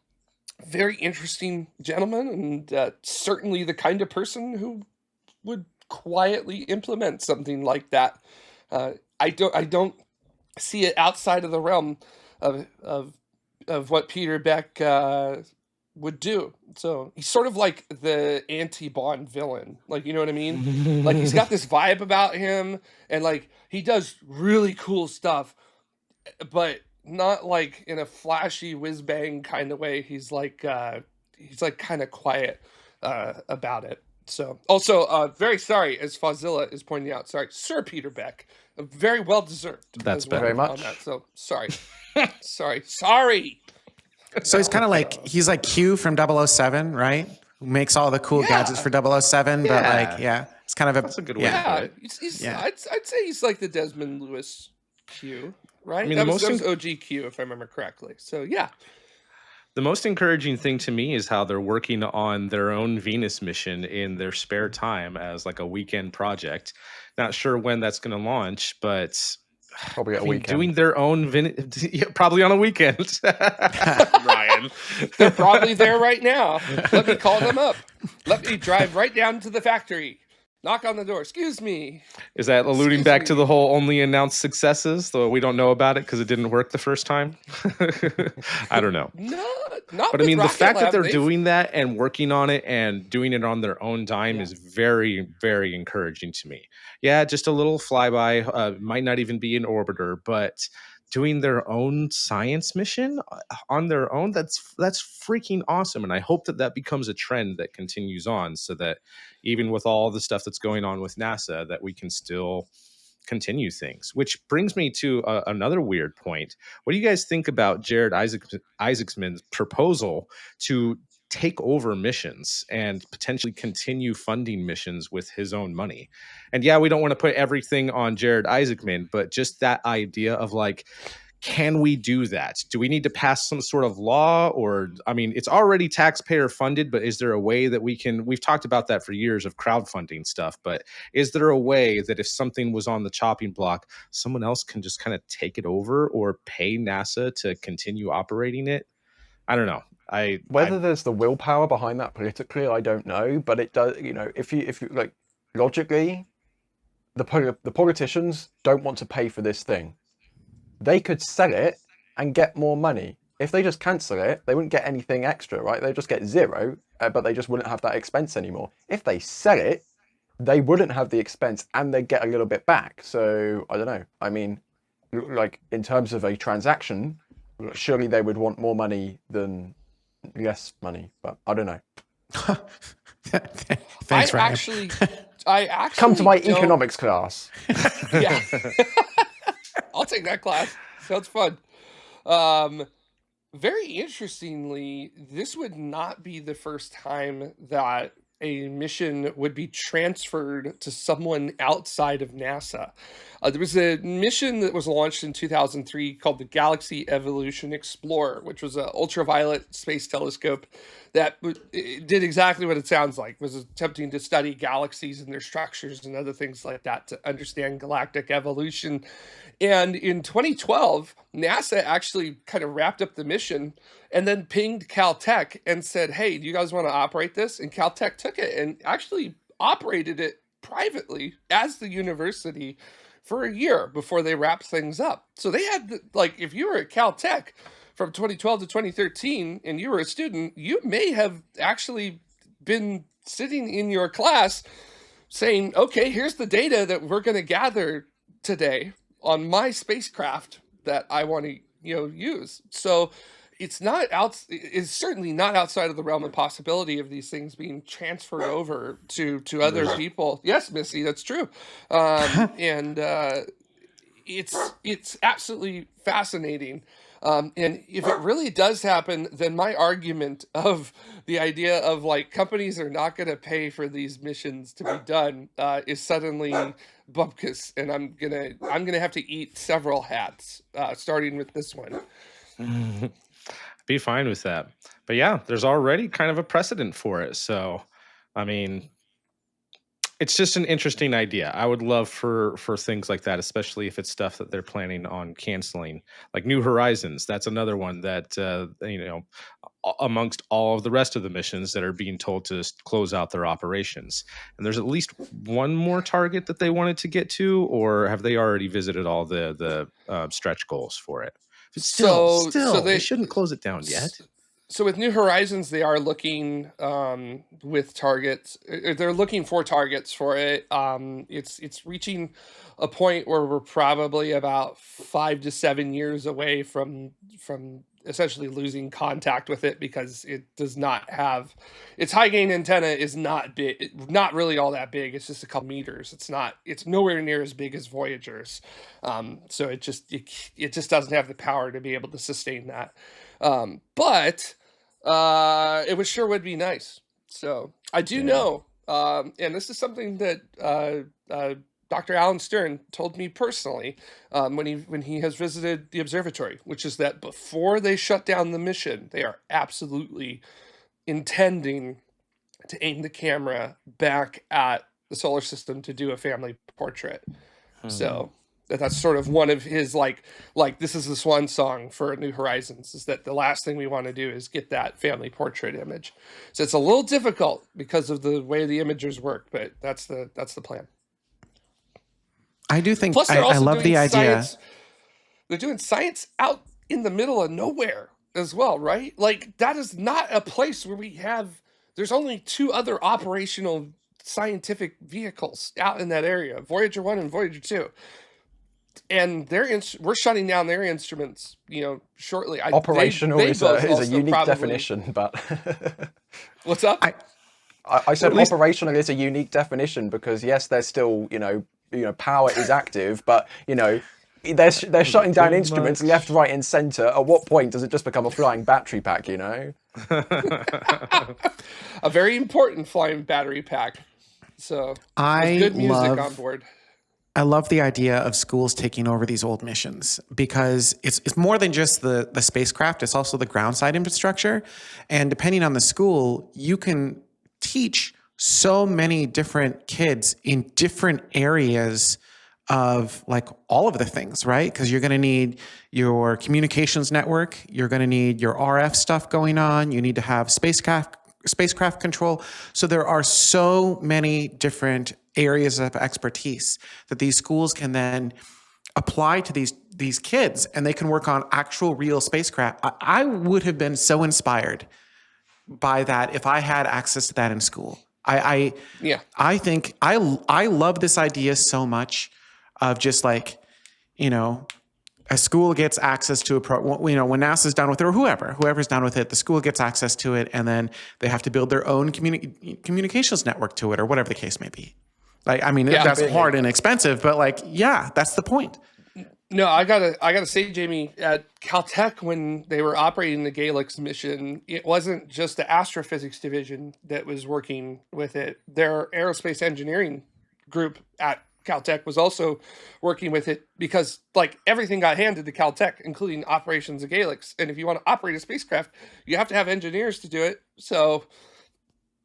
very interesting gentleman, and certainly the kind of person who would quietly implement something like that. I don't see it outside of the realm of what Peter Beck would do. So he's sort of like the anti-Bond villain, like, you know what I mean? Like, he's got this vibe about him, and like he does really cool stuff, but not like in a flashy whiz bang kind of way. He's like kind of quiet about it. So, also, very sorry, as Fazilla is pointing out, sorry, Sir Peter Beck, very well deserved. That's as well very much. on that. So, sorry, sorry. So he's kind of like Q from 007, right? Who makes all the cool Yeah. gadgets for 007, but like, yeah, it's kind of That's a good way. yeah. to Yeah, put it. he's, Yeah. I'd say he's like the Desmond Lewis Q, right? I mean, that the was most OG Q, if I remember correctly. So, yeah. The most encouraging thing to me is how they're working on their own Venus mission in their spare time as like a weekend project. Not sure when that's going to launch, but Probably at I a mean, weekend. doing their own yeah, probably on a weekend. Ryan, They're probably there right now. Let me call them up. Let me drive right down to the factory. Knock on the door. Excuse me. is that alluding Excuse back to me. the whole only announced successes, though we don't know about it because it didn't work the first time? I don't know. No, not But I with mean, the Rocket fact that Lab, they're they've- doing that and working on it and doing it on their own dime Yeah. is very, very encouraging to me. Yeah, just a little flyby, might not even be an orbiter, but doing their own science mission on their own, that's freaking awesome. And I hope that that becomes a trend that continues on, so that even with all the stuff that's going on with NASA, that we can still continue things. Which brings me to another weird point. What do you guys think about Jared Isaacman's proposal to take over missions and potentially continue funding missions with his own money? And yeah, we don't want to put everything on Jared Isaacman, but just that idea of like, can we do that? Do we need to pass some sort of law? Or, I mean, it's already taxpayer funded, but is there a way that we've talked about that for years of crowdfunding stuff, but is there a way that if something was on the chopping block, someone else can just kind of take it over or pay NASA to continue operating it? I don't know. Whether there's the willpower behind that politically, I don't know. But it does, if you like logically, the politicians don't want to pay for this thing. They could sell it and get more money. If they just cancel it, they wouldn't get anything extra, right? They just get zero, but they just wouldn't have that expense anymore. If they sell it, they wouldn't have the expense and they'd get a little bit back. So I don't know. I mean, like in terms of a transaction, surely they would want more money than less money, but I don't know. Thanks, Ryan. I actually Come to my don't- economics class. Yeah. I'll take that class. Sounds fun. Very interestingly, this would not be the first time that a mission would be transferred to someone outside of NASA. There was a mission that was launched in 2003 called the Galaxy Evolution Explorer, which was an ultraviolet space telescope that it did exactly what it sounds like, was attempting to study galaxies and their structures and other things like that to understand galactic evolution. And in 2012, NASA actually kind of wrapped up the mission and then pinged Caltech and said, hey, do you guys want to operate this? And Caltech took it and actually operated it privately as the university for a year before they wrapped things up. So they had, like, if you were at Caltech from 2012 to 2013 and you were a student, you may have actually been sitting in your class saying, okay, here's the data that we're going to gather today on my spacecraft that I want to, use. So it's certainly not outside of the realm of possibility of these things being transferred over to other people. Yes, Missy, that's true. And it's absolutely fascinating. And if it really does happen, then my argument of the idea of like companies are not going to pay for these missions to be done is suddenly bumpkus, and I'm gonna have to eat several hats, starting with this one. Be fine with that. But yeah, there's already kind of a precedent for it. So, I mean, it's just an interesting idea. I would love for things like that, especially if it's stuff that they're planning on canceling, like New Horizons. That's another one that amongst all of the rest of the missions that are being told to close out their operations. And there's at least one more target that they wanted to get to, or have they already visited all the stretch goals for it? Still, they shouldn't close it down yet. So with New Horizons, they are looking with targets. They're looking for targets for it. It's reaching a point where we're probably about 5 to 7 years away from essentially losing contact with it because it does not have its high gain antenna is not big, not really all that big. It's just a couple meters. It's nowhere near as big as Voyager's. So it just doesn't have the power to be able to sustain that. But it would be nice. So I do know, and this is something that Dr. Alan Stern told me personally when he has visited the observatory, which is that before they shut down the mission, they are absolutely intending to aim the camera back at the solar system to do a family portrait. So that's sort of one of his like this is the swan song for New Horizons, is that the last thing we want to do is get that family portrait image. So it's a little difficult because of the way the imagers work, but that's the plan. I do think Plus, they're I also love doing the idea. science. They're doing science out in the middle of nowhere as well, right? Like, that is not a place where there's only 2 other operational scientific vehicles out in that area, Voyager 1 and Voyager 2. And we're shutting down their instruments, shortly. Operational is a also unique probably- definition, but What's up? I said Well, at least- operational is a unique definition because yes, there's still power is active, but they're shutting down instruments left, right, and center. At what point does it just become a flying battery pack? A very important flying battery pack. So I with good music love on board. I love the idea of schools taking over these old missions because it's more than just the spacecraft, it's also the ground side infrastructure. And depending on the school, you can teach so many different kids in different areas of like all of the things, right? Because you're going to need your communications network, you're going to need your RF stuff going on, you need to have spacecraft control. So there are so many different areas of expertise that these schools can then apply to these kids, and they can work on actual real spacecraft. I would have been so inspired by that if I had access to that in school. I think I love this idea so much of just like, a school gets access to when NASA's done with it, or whoever's done with it, the school gets access to it, and then they have to build their own communications network to it, or whatever the case may be. That's hard and expensive, but that's the point. No, I gotta say, Jamie, at Caltech, when they were operating the Galix mission, it wasn't just the astrophysics division that was working with it. Their aerospace engineering group at Caltech was also working with it because everything got handed to Caltech, including operations of Galix. And if you want to operate a spacecraft, you have to have engineers to do it. So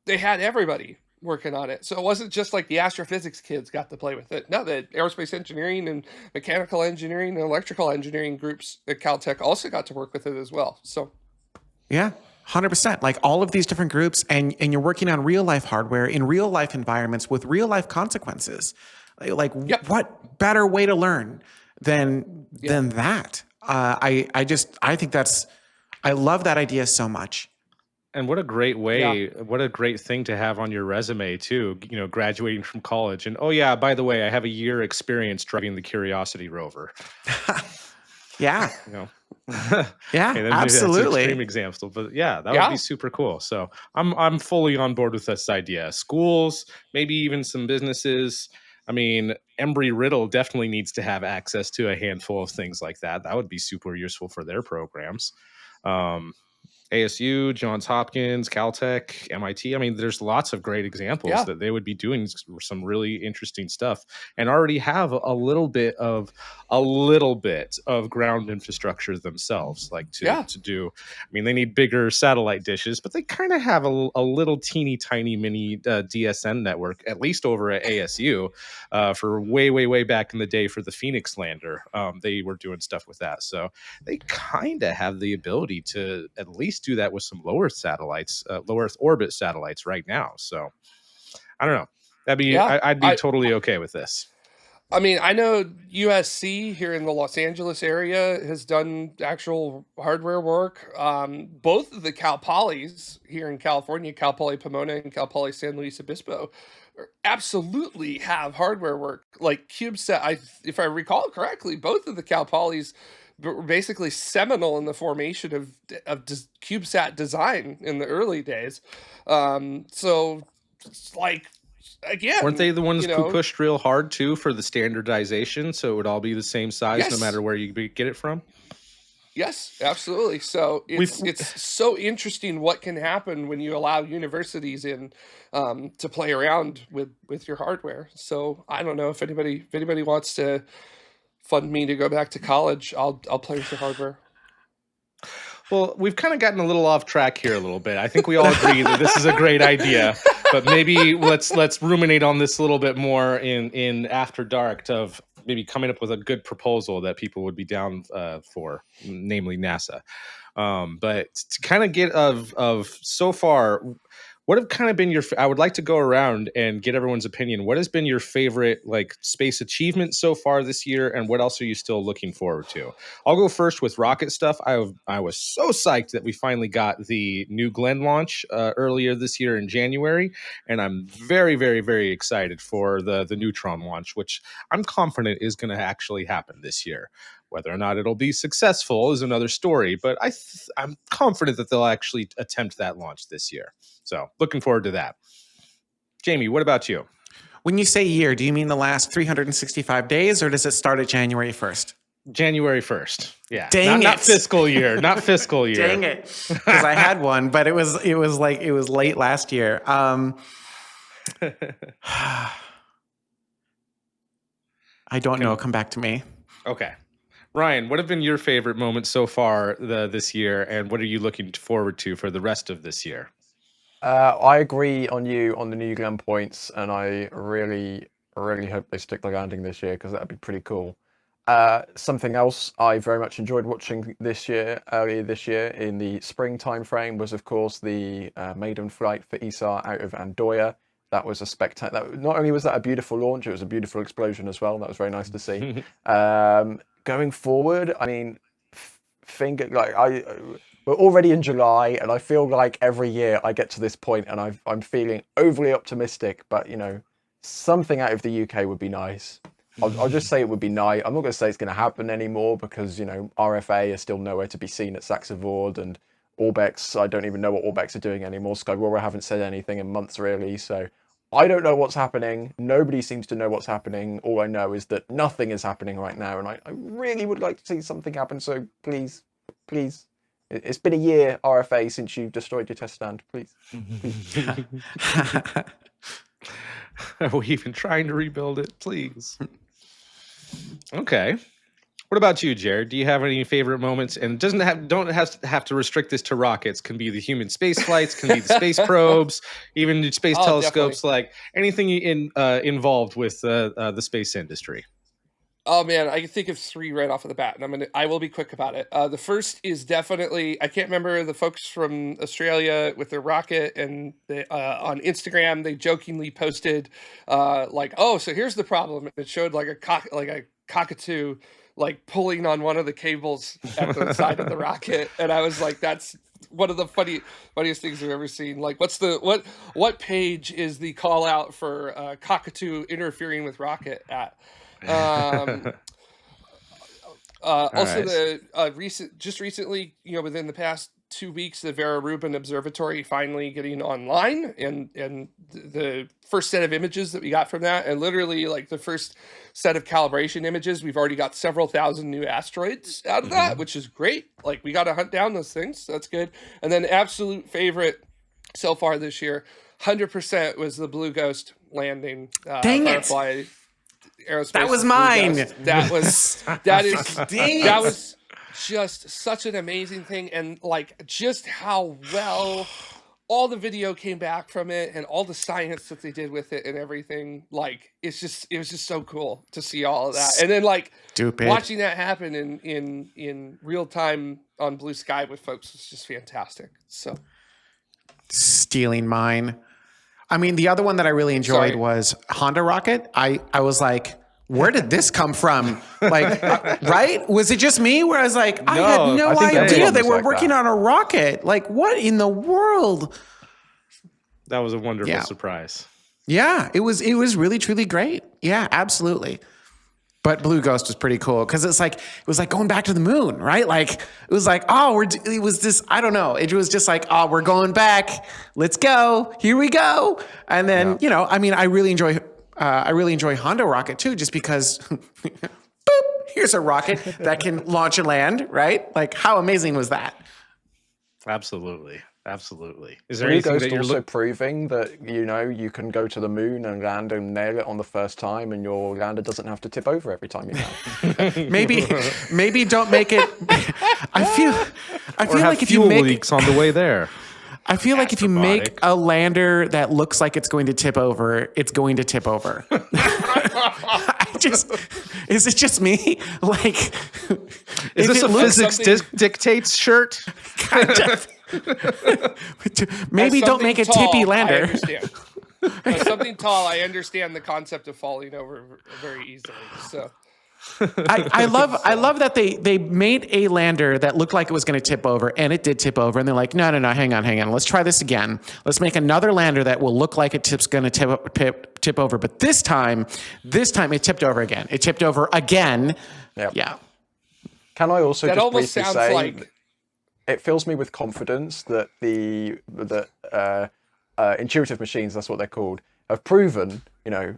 they had everybody working on it. So it wasn't just like the astrophysics kids got to play with it. No, the aerospace engineering and mechanical engineering and electrical engineering groups at Caltech also got to work with it as well. So yeah, 100%. Like all of these different groups, and you're working on real life hardware in real life environments with real life consequences. What better way to learn than that? I think I love that idea so much. And what a great way, what a great thing to have on your resume too, graduating from college. And, oh yeah, by the way, I have a year experience driving the Curiosity rover. Yeah. Yeah, absolutely. That's an extreme example, but yeah, that would be super cool. So I'm fully on board with this idea. Schools, maybe even some businesses. Embry-Riddle definitely needs to have access to a handful of things like that. That would be super useful for their programs. ASU, Johns Hopkins, Caltech, MIT. There's lots of great examples that they would be doing some really interesting stuff and already have a little bit of ground infrastructure themselves, to do. They need bigger satellite dishes, but they kind of have a little teeny tiny mini DSN network, at least over at ASU, for way back in the day for the Phoenix lander. They were doing stuff with that. So they kind of have the ability to at least do that with some low Earth orbit satellites right now. So I don't know. I'd be totally okay with this. I know USC here in the Los Angeles area has done actual hardware work. Both of the Cal Polys here in California, Cal Poly Pomona and Cal Poly San Luis Obispo, absolutely have hardware work. Like CubeSat, if I recall correctly, both of the Cal Polys basically seminal in the formation of CubeSat design in the early days. So it's like, again, Weren't they the ones you who know, pushed real hard too for the standardization, so it would all be the same size no Yes. matter where you get it from? Yes, absolutely. So it's so interesting what can happen when you allow universities in to play around with your hardware. So I don't know if anybody wants to fund me to go back to college, I'll play with your hardware. Well, we've kind of gotten a little off track here a little bit. I think we all agree that this is a great idea, but maybe let's ruminate on this a little bit more in After Dark of maybe coming up with a good proposal that people would be down for, namely NASA. But to kind of get of so far, what have kind of been I would like to go around and get everyone's opinion. What has been your favorite like space achievement so far this year, and what else are you still looking forward to? I'll go first with rocket stuff. I was so psyched that we finally got the New Glenn launch earlier this year in January, and I'm very, very, very excited for the Neutron launch, which I'm confident is going to actually happen this year. Whether or not it'll be successful is another story, but I'm confident that they'll actually attempt that launch this year. So looking forward to that. Jamie, what about you? When you say year, do you mean the last 365 days, or does it start at January 1st? January 1st. Yeah. Dang not it. fiscal year. Not fiscal year. Dang it. Because I had one, but it was late last year. I don't know. Come back to me. Okay. Ryan, what have been your favorite moments so far this year, and what are you looking forward to for the rest of this year? I agree on you on the New Glenn points, and I really, really hope they stick the landing this year because that'd be pretty cool. Something else I very much enjoyed watching earlier this year in the spring time frame was, of course, the maiden flight for ESA out of Andoya. That was a spectacular. Not only was that a beautiful launch, it was a beautiful explosion as well. That was very nice to see. Going forward, I mean, we're already in July, and I feel like every year I get to this point and I'm feeling overly optimistic, but you know, something out of the UK would be nice. I'll just say it would be nice. I'm not going to say it's going to happen anymore because, you know, RFA is still nowhere to be seen at Saxavord, and Orbex, I don't even know what Orbex are doing anymore. Skyrora haven't said anything in months really, so I don't know what's happening. Nobody seems to know what's happening. All I know is that nothing is happening right now, and I really would like to see something happen, so please. It's been a year, RFA, since you destroyed your test stand. Please. Are we even trying to rebuild it? Please. Okay. What about you, Jared? Do you have any favorite moments? And it don't have to restrict this to rockets. Can be the human space flights, can be the space probes, even the space telescopes. Definitely. Like anything involved with the space industry. Oh man, I can think of three right off of the bat, and I will be quick about it. The first is definitely, I can't remember the folks from Australia with their rocket, and on Instagram they jokingly posted like, oh, so here's the problem. It showed like a cockatoo like pulling on one of the cables at the side of the rocket, and I was like, that's one of the funniest things I've ever seen. Like, what page is the call out for cockatoo interfering with rocket at? Also, right. recently, you know, within the past 2 weeks, the Vera Rubin Observatory finally getting online, and the first set of images that we got from that, and literally like the first set of calibration images, we've already got several thousand new asteroids out of that, which is great. Like, we got to hunt down those things, so that's good. And then absolute favorite so far this year, 100% was the Blue Ghost landing. Dang it! Firefly Aerospace. That was mine. That was just such an amazing thing, and like just how well all the video came back from it, and all the science that they did with it and everything. Like, it was just so cool to see all of that, and then like watching that happen in real time on blue sky with folks was just fantastic. So stealing mine. I mean, the other one that I really enjoyed was Honda Rocket. I was like, where did this come from? Like, right? Was it just me where I was like, I had no idea they were working on a rocket. Like, what in the world? That was a wonderful surprise. Yeah, it was really, truly great. Yeah, absolutely. But Blue Ghost was pretty cool because it was like going back to the moon, right? Like it was like, it was this, I don't know. It was just like, we're going back. Let's go. Here we go. And then, I mean, I really enjoy Hondo rocket too, just because boop, here's a rocket that can launch and land, right? Like how amazing was that? Absolutely. Is there Blue anything Ghost that you're also proving that you can go to the moon and land and nail it on the first time, and your lander doesn't have to tip over every time you land. maybe don't make it. I feel like if you fuel make leaks on the way there. I feel like if you make a lander that looks like it's going to tip over, it's going to tip over. Is it just me? Like, is this a physics dictates shirt? Kind of. Maybe don't make a tippy lander. As something tall, I understand the concept of falling over very easily. So I love that they made a lander that looked like it was going to tip over, and it did tip over. And they're like, no, hang on, let's try this again. Let's make another lander that will look like it's going to tip over. But this time it tipped over again. It tipped over again. Yep. Yeah. Can I also that just almost briefly sounds say, like it fills me with confidence that the intuitive machines, that's what they're called, have proven,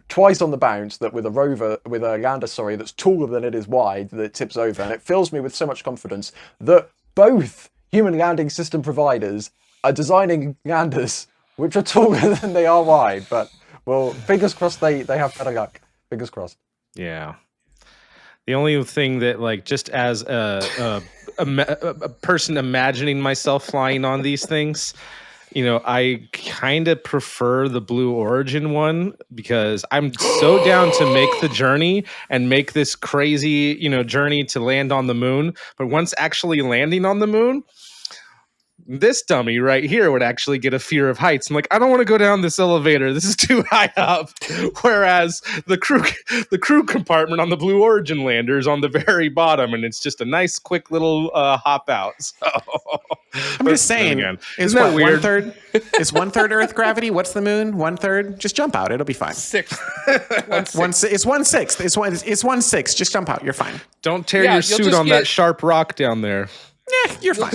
twice on the bounce that with a lander, that's taller than it is wide, that it tips over. And it fills me with so much confidence that both human landing system providers are designing landers which are taller than they are wide. But, well, fingers crossed they have better luck. Fingers crossed. Yeah. The only thing that, like, just as a person imagining myself flying on these things, I kind of prefer the Blue Origin one because I'm so down to make the journey and make this crazy, journey to land on the moon. But once actually landing on the moon, this dummy right here would actually get a fear of heights. I'm like, I don't want to go down this elevator. This is too high up. Whereas the crew compartment on the Blue Origin lander is on the very bottom, and it's just a nice, quick little hop out. So, I'm just saying, is that weird? 1/3? Is 1/3 Earth gravity? What's the moon? 1/3? Just jump out. It'll be fine. sixth. It's 1/6. It's 1/6. Just jump out. You're fine. Don't tear your suit on that sharp rock down there. Yeah, you're fine.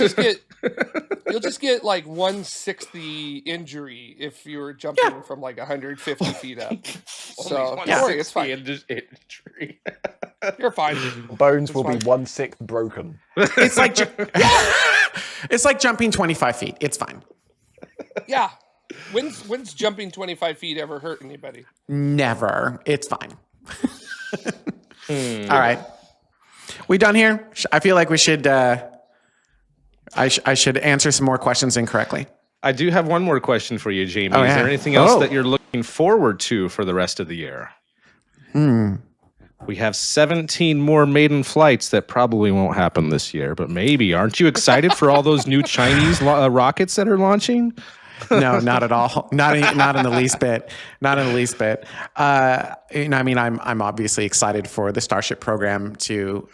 You'll just get like 1/6 the injury if you were jumping from like 150 feet up. So don't worry, it's fine. Injury. You're fine. Bones will be 1/6 broken. It's like it's like jumping 25 feet. It's fine. Yeah. When's jumping 25 feet ever hurt anybody? Never. It's fine. All right. We done here? I feel like we should. I should answer some more questions incorrectly. I do have one more question for you, Jamie. Is there anything else that you're looking forward to for the rest of the year? We have 17 more maiden flights that probably won't happen this year, but maybe. Aren't you excited for all those new Chinese rockets that are launching? No, not at all. Not in the least bit. Not in the least bit. I mean, I'm obviously excited for the Starship program to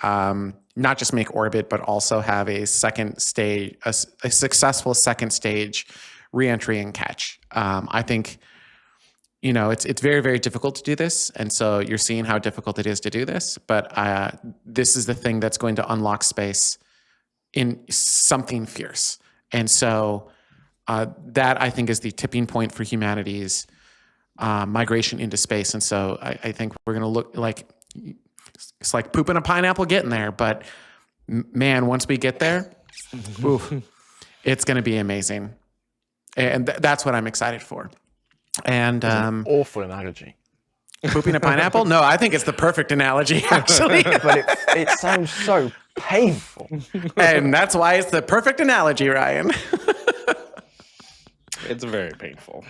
not just make orbit, but also have a second stage, a successful second stage reentry and catch. I think, it's very, very difficult to do this. And so you're seeing how difficult it is to do this. But this is the thing that's going to unlock space in something fierce. And so that, I think, is the tipping point for humanity's migration into space. And so I think we're going to look like... It's like pooping a pineapple getting there, but man, once we get there, oof, it's going to be amazing. And that's what I'm excited for. And awful analogy. Pooping a pineapple? No, I think it's the perfect analogy, actually. But it sounds so painful. And that's why it's the perfect analogy, Ryan. It's very painful.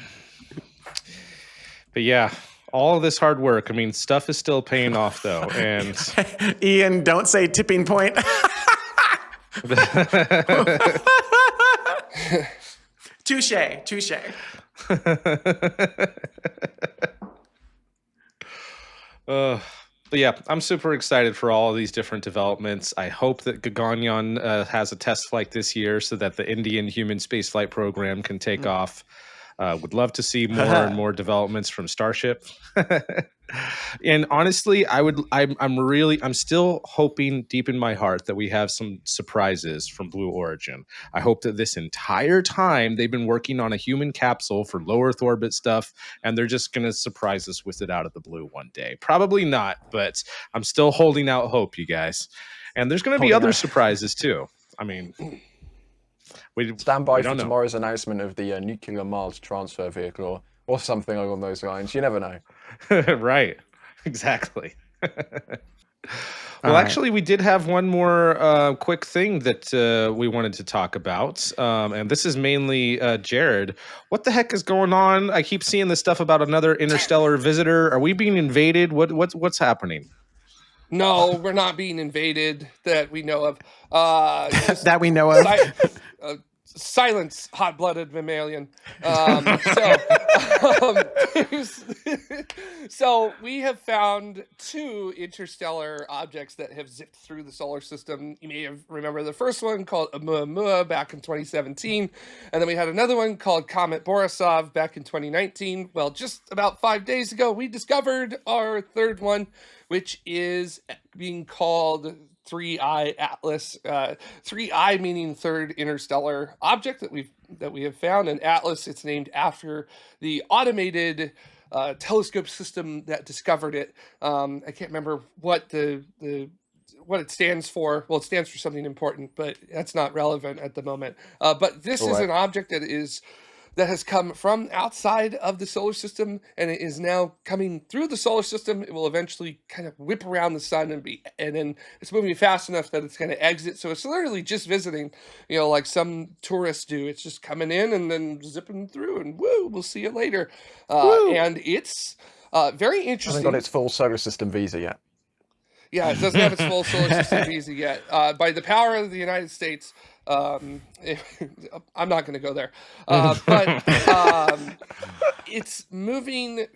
But yeah, all of this hard work, I mean, stuff is still paying off, though. And Ian, don't say tipping point. Touche. But yeah, I'm super excited for all of these different developments. I hope that Gaganyaan has a test flight this year so that the Indian human spaceflight program can take off. Would love to see more and more developments from Starship. And honestly, I'm still hoping deep in my heart that we have some surprises from Blue Origin. I hope that this entire time they've been working on a human capsule for low Earth orbit stuff, and they're just going to surprise us with it out of the blue one day. Probably not, but I'm still holding out hope, you guys. And there's going to be other surprises too. I mean, Stand by we for don't know. tomorrow's announcement of the nuclear Mars transfer vehicle or something along those lines. You never know. Right. Exactly. Well, right. actually, we did have one more quick thing that we wanted to talk about. And this is mainly Jared. What the heck is going on? I keep seeing this stuff about another interstellar visitor. Are we being invaded? What's happening? No, we're not being invaded that we know of. Just That we know of. Silence, hot-blooded mammalian. So we have found 2 interstellar objects that have zipped through the solar system. You may remember the first one called Oumuamua back in 2017, and then we had another one called Comet Borisov back in 2019. Well, just about 5 days ago, we discovered our third one, which is being called 3I Atlas. 3I meaning third interstellar object that we have found, and Atlas, it's named after the automated telescope system that discovered it. I can't remember what what it stands for. Well, it stands for something important, but that's not relevant at the moment. But this is an object that has come from outside of the solar system, and it is now coming through the solar system. It will eventually kind of whip around the sun and then it's moving fast enough that it's going to exit. So it's literally just visiting, like some tourists do. It's just coming in and then zipping through, and woo, we'll see you later. And it's very interesting. Hasn't got its full solar system visa yet. Yeah, it doesn't have its full solar system visa yet. By the power of the United States, I'm not going to go there. But it's moving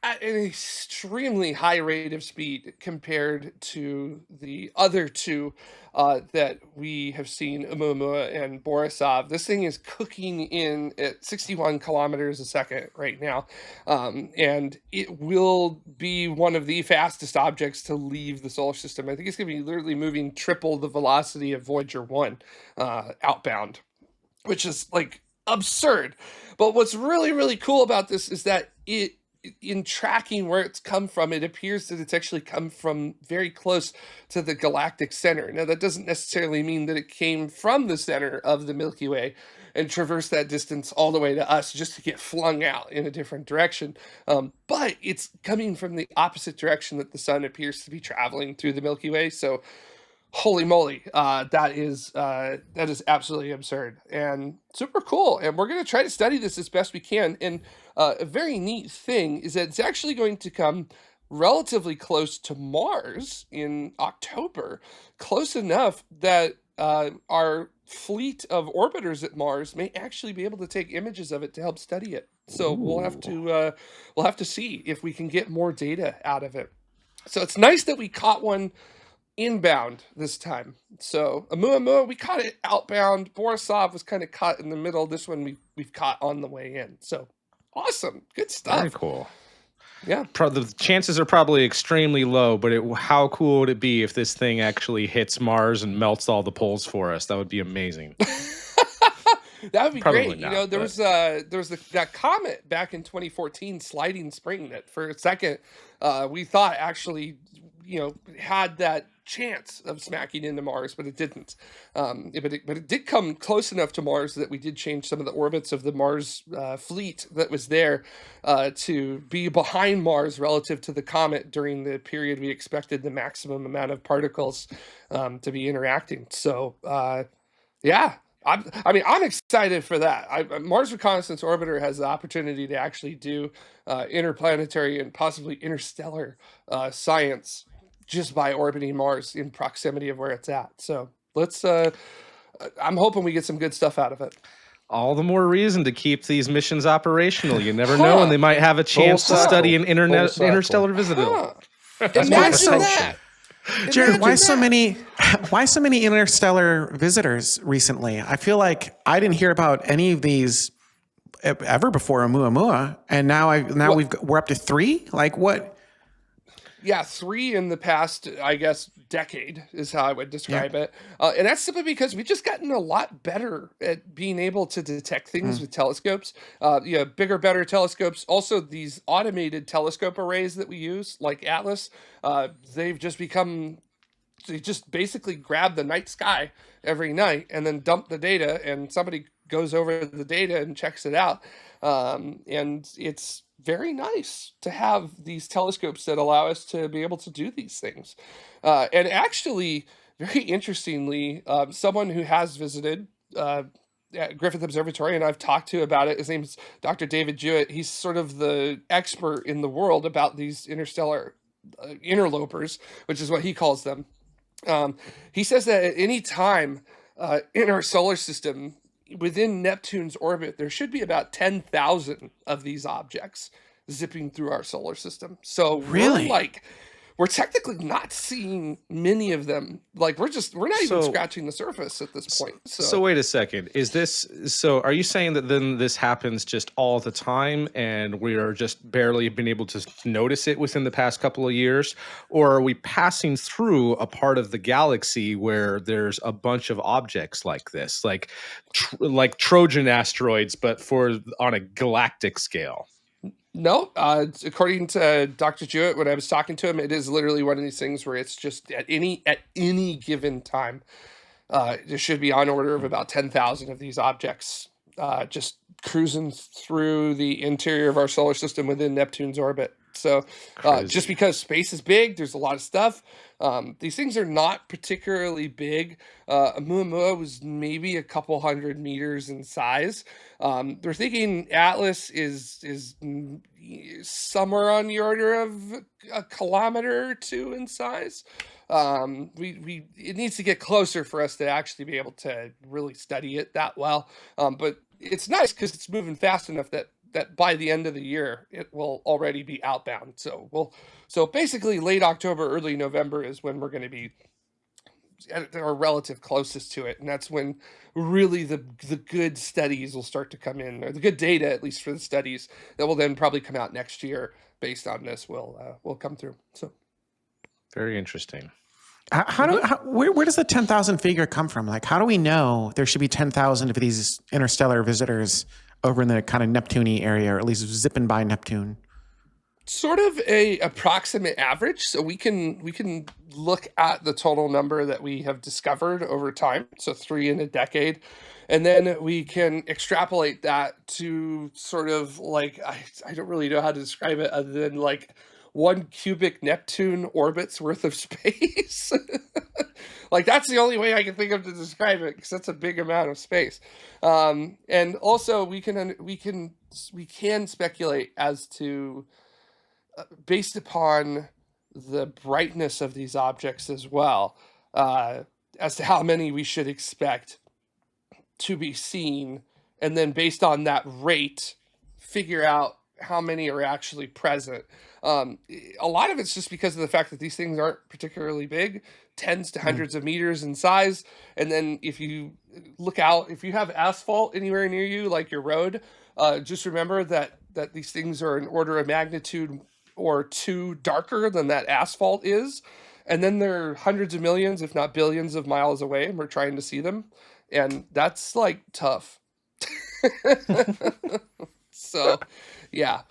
at an extremely high rate of speed compared to the other 2 that we have seen, Oumuamua and Borisov. This thing is cooking in at 61 kilometers a second right now, and it will be one of the fastest objects to leave the solar system. I think it's going to be literally moving triple the velocity of Voyager 1 outbound, which is like absurd. But what's really, really cool about this is that in tracking where it's come from, it appears that it's actually come from very close to the galactic center. Now, that doesn't necessarily mean that it came from the center of the Milky Way and traversed that distance all the way to us just to get flung out in a different direction. But it's coming from the opposite direction that the sun appears to be traveling through the Milky Way. So holy moly, that is absolutely absurd and super cool. And we're going to try to study this as best we can. And a very neat thing is that it's actually going to come relatively close to Mars in October, close enough that our fleet of orbiters at Mars may actually be able to take images of it to help study it. So we'll have to see if we can get more data out of it. So it's nice that we caught one inbound this time. So Oumuamua, we caught it outbound. Borisov was kind of caught in the middle. This one we've caught on the way in. So awesome, good stuff. Very cool. Yeah, the chances are probably extremely low, but how cool would it be if this thing actually hits Mars and melts all the poles for us? That would be amazing. That would be Probably great. not, there was that comet back in 2014, Sliding Spring, that for a second we thought actually had that chance of smacking into Mars, but it didn't. But it did come close enough to Mars that we did change some of the orbits of the Mars fleet that was there to be behind Mars relative to the comet during the period we expected the maximum amount of particles to be interacting. So yeah. I'm excited for that. Mars Reconnaissance Orbiter has the opportunity to actually do interplanetary and possibly interstellar science just by orbiting Mars in proximity of where it's at. So I'm hoping we get some good stuff out of it. All the more reason to keep these missions operational. You never know, and they might have a chance to study an interstellar visitor. Imagine that. Jared, why so many interstellar visitors recently? I feel like I didn't hear about any of these ever before Oumuamua, and now we're up to 3. Like what? Yeah, 3 in the past, I guess, decade is how I would describe it. And that's simply because we've just gotten a lot better at being able to detect things with telescopes. Bigger, better telescopes. Also, these automated telescope arrays that we use, like Atlas, they've just become, they just basically grab the night sky every night and then dump the data, and somebody goes over the data and checks it out. And it's very nice to have these telescopes that allow us to be able to do these things. And actually, very interestingly, someone who has visited at Griffith Observatory, and I've talked to about it, his name's Dr. David Jewett. He's sort of the expert in the world about these interstellar interlopers, which is what he calls them. He says that at any time in our solar system, within Neptune's orbit, there should be about 10,000 of these objects zipping through our solar system. So Really? we're technically not seeing many of them. Like we're not even scratching the surface at this point. So wait a second. So are you saying that then this happens just all the time and we are just barely been able to notice it within the past couple of years? Or are we passing through a part of the galaxy where there's a bunch of objects like this, like Trojan asteroids, but on a galactic scale? No, according to Dr. Jewett, when I was talking to him, it is literally one of these things where it's just at any given time, there should be on order of about 10,000 of these objects just cruising through the interior of our solar system within Neptune's orbit. So just because space is big, there's a lot of stuff. These things are not particularly big. Oumuamua was maybe a couple 100 meters in size. They're thinking Atlas is somewhere on the order of a kilometer or 2 in size. It needs to get closer for us to actually be able to really study it that well. But it's nice because it's moving fast enough that by the end of the year, it will already be outbound. So basically late October, early November is when we're going to be at our relative closest to it. And that's when really the good studies will start to come in, or the good data, at least for the studies that will then probably come out next year based on this will come through. So very interesting. Where does the 10,000 figure come from? Like, how do we know there should be 10,000 of these interstellar visitors over in the kind of Neptune-y area, or at least zipping by Neptune? Sort of a approximate average. So we can look at the total number that we have discovered over time. So 3 in a decade. And then we can extrapolate that to sort of like, I don't really know how to describe it other than like 1 cubic Neptune orbit's worth of space. Like that's the only way I can think of to describe it, because that's a big amount of space. And also we can speculate as to, based upon the brightness of these objects as well, as to how many we should expect to be seen, and then based on that rate, figure out how many are actually present. A lot of it's just because of the fact that these things aren't particularly big, tens to hundreds of meters in size. And then if you look out, if you have asphalt anywhere near you, like your road, just remember that these things are an order of magnitude or 2 darker than that asphalt is. And then they're hundreds of millions, if not billions of miles away, and we're trying to see them. And that's like tough. So, yeah.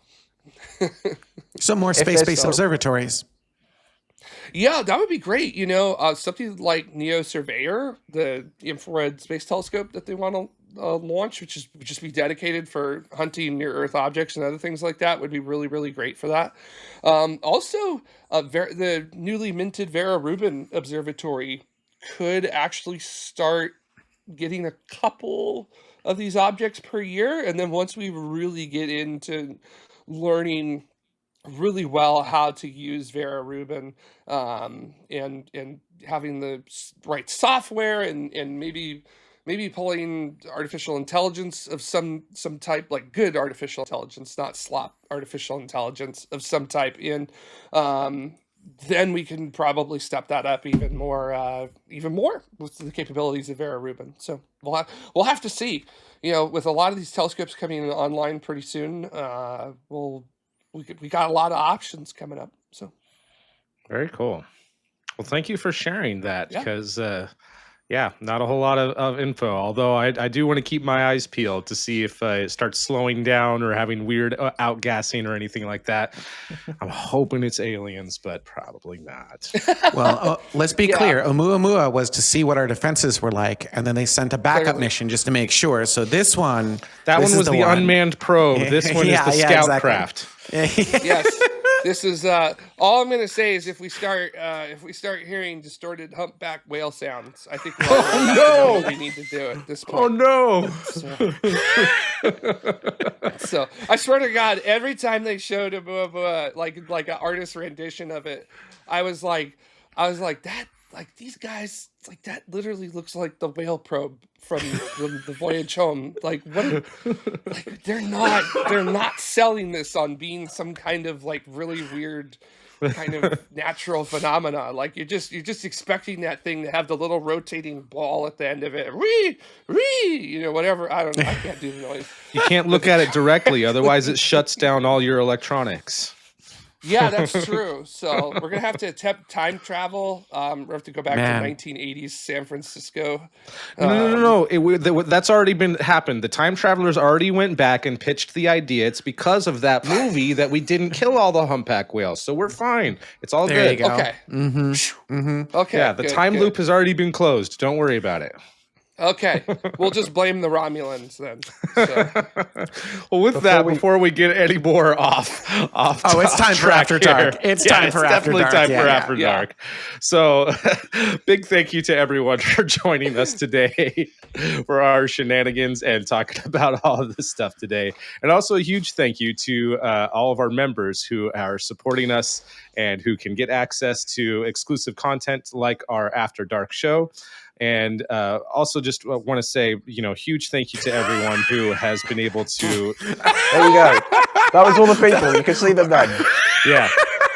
So more space-based observatories. Yeah, that would be great. Something like NEO Surveyor, the infrared space telescope that they want to launch, which would just be dedicated for hunting near Earth objects and other things like that, would be really, really great for that. Also, the newly minted Vera Rubin Observatory could actually start getting a couple of these objects per year. And then once we really get into learning really well how to use Vera Rubin, and having the right software and maybe pulling artificial intelligence of some type, like good artificial intelligence, not slop artificial intelligence of some type in, then we can probably step that up even more with the capabilities of Vera Rubin. So we'll have to see. With a lot of these telescopes coming online pretty soon, we got a lot of options coming up. So Very cool. Well, thank you for sharing that Yeah. because, not a whole lot of info. Although I do want to keep my eyes peeled to see if it starts slowing down or having weird outgassing or anything like that. I'm hoping it's aliens, but probably not. Well, let's be Yeah. clear. Oumuamua was to see what our defenses were like, and then they sent a backup Clearly. mission just to make sure. So this one, That this one is was the one. unmanned probe. This one is the scout exactly. craft. Yes. This is all I'm gonna say is if we start hearing distorted humpback whale sounds, I think we're all gonna have to know what we need to do at this Oh point. no! So I swear to God, every time they showed a like an artist rendition of it, I was like that, like these guys, like that literally looks like the whale probe from the voyage home. Like what? Like they're not selling this on being some kind of like really weird kind of natural phenomena. Like you're just expecting that thing to have the little rotating ball at the end of it. Wee, whatever. I don't know. I can't do the noise. You can't look at it directly, otherwise it shuts down all your electronics. Yeah, that's true. So we're gonna have to attempt time travel. We have to go back Man. to 1980s San Francisco. No. That's already been happened. The time travelers already went back and pitched the idea. It's because of that movie that we didn't kill all the humpback whales, so we're fine. It's all There good. you go. Okay. Okay. Yeah, the good, time good. loop has already been closed. Don't worry about it. Okay, we'll just blame the Romulans then. So. Well, with before we get any more off. Oh, it's time for track After Dark. here. It's time for After definitely Dark. time Yeah, for yeah, After Dark. So, big thank you to everyone for joining us today for our shenanigans and talking about all of this stuff today. And also a huge thank you to all of our members who are supporting us and who can get access to exclusive content like our After Dark show. And also just want to say, huge thank you to everyone who has been able to... There you go. That was all the people. You can see them then. Yeah,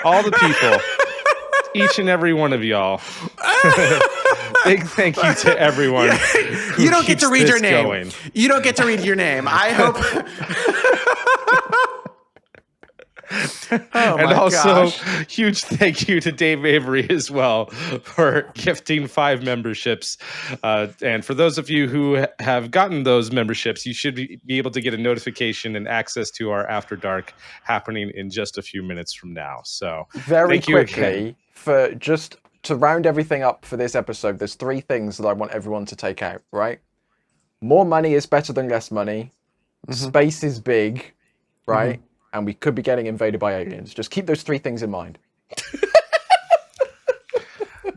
all the people. Each and every one of y'all. Big thank you to everyone. who You don't get keeps to read your this name. going. You don't get to read your name. I hope. Oh And my also, gosh. huge thank you to Dave Avery as well for gifting 5 memberships. And for those of you who have gotten those memberships, you should be able to get a notification and access to our After Dark happening in just a few minutes from now. So Very thank you again. quickly, for just to round everything up for this episode, there's 3 things that I want everyone to take out, right? More money is better than less money. Space is big, right? And we could be getting invaded by aliens. Just keep those 3 things in mind.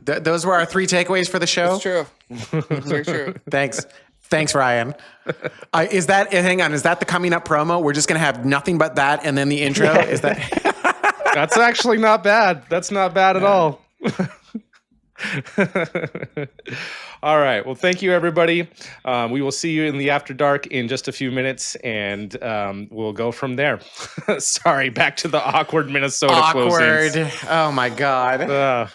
Those were our 3 takeaways for the show. It's true. It's very true. Thanks, Ryan. Is that the coming up promo? We're just gonna have nothing but that, and then the intro. Yeah. Is that? That's actually not bad. That's not bad at all. All right. Well, thank you, everybody. We will see you in the After Dark in just a few minutes, and we'll go from there. Sorry, back to the awkward Minnesota closings. Awkward. Oh my God.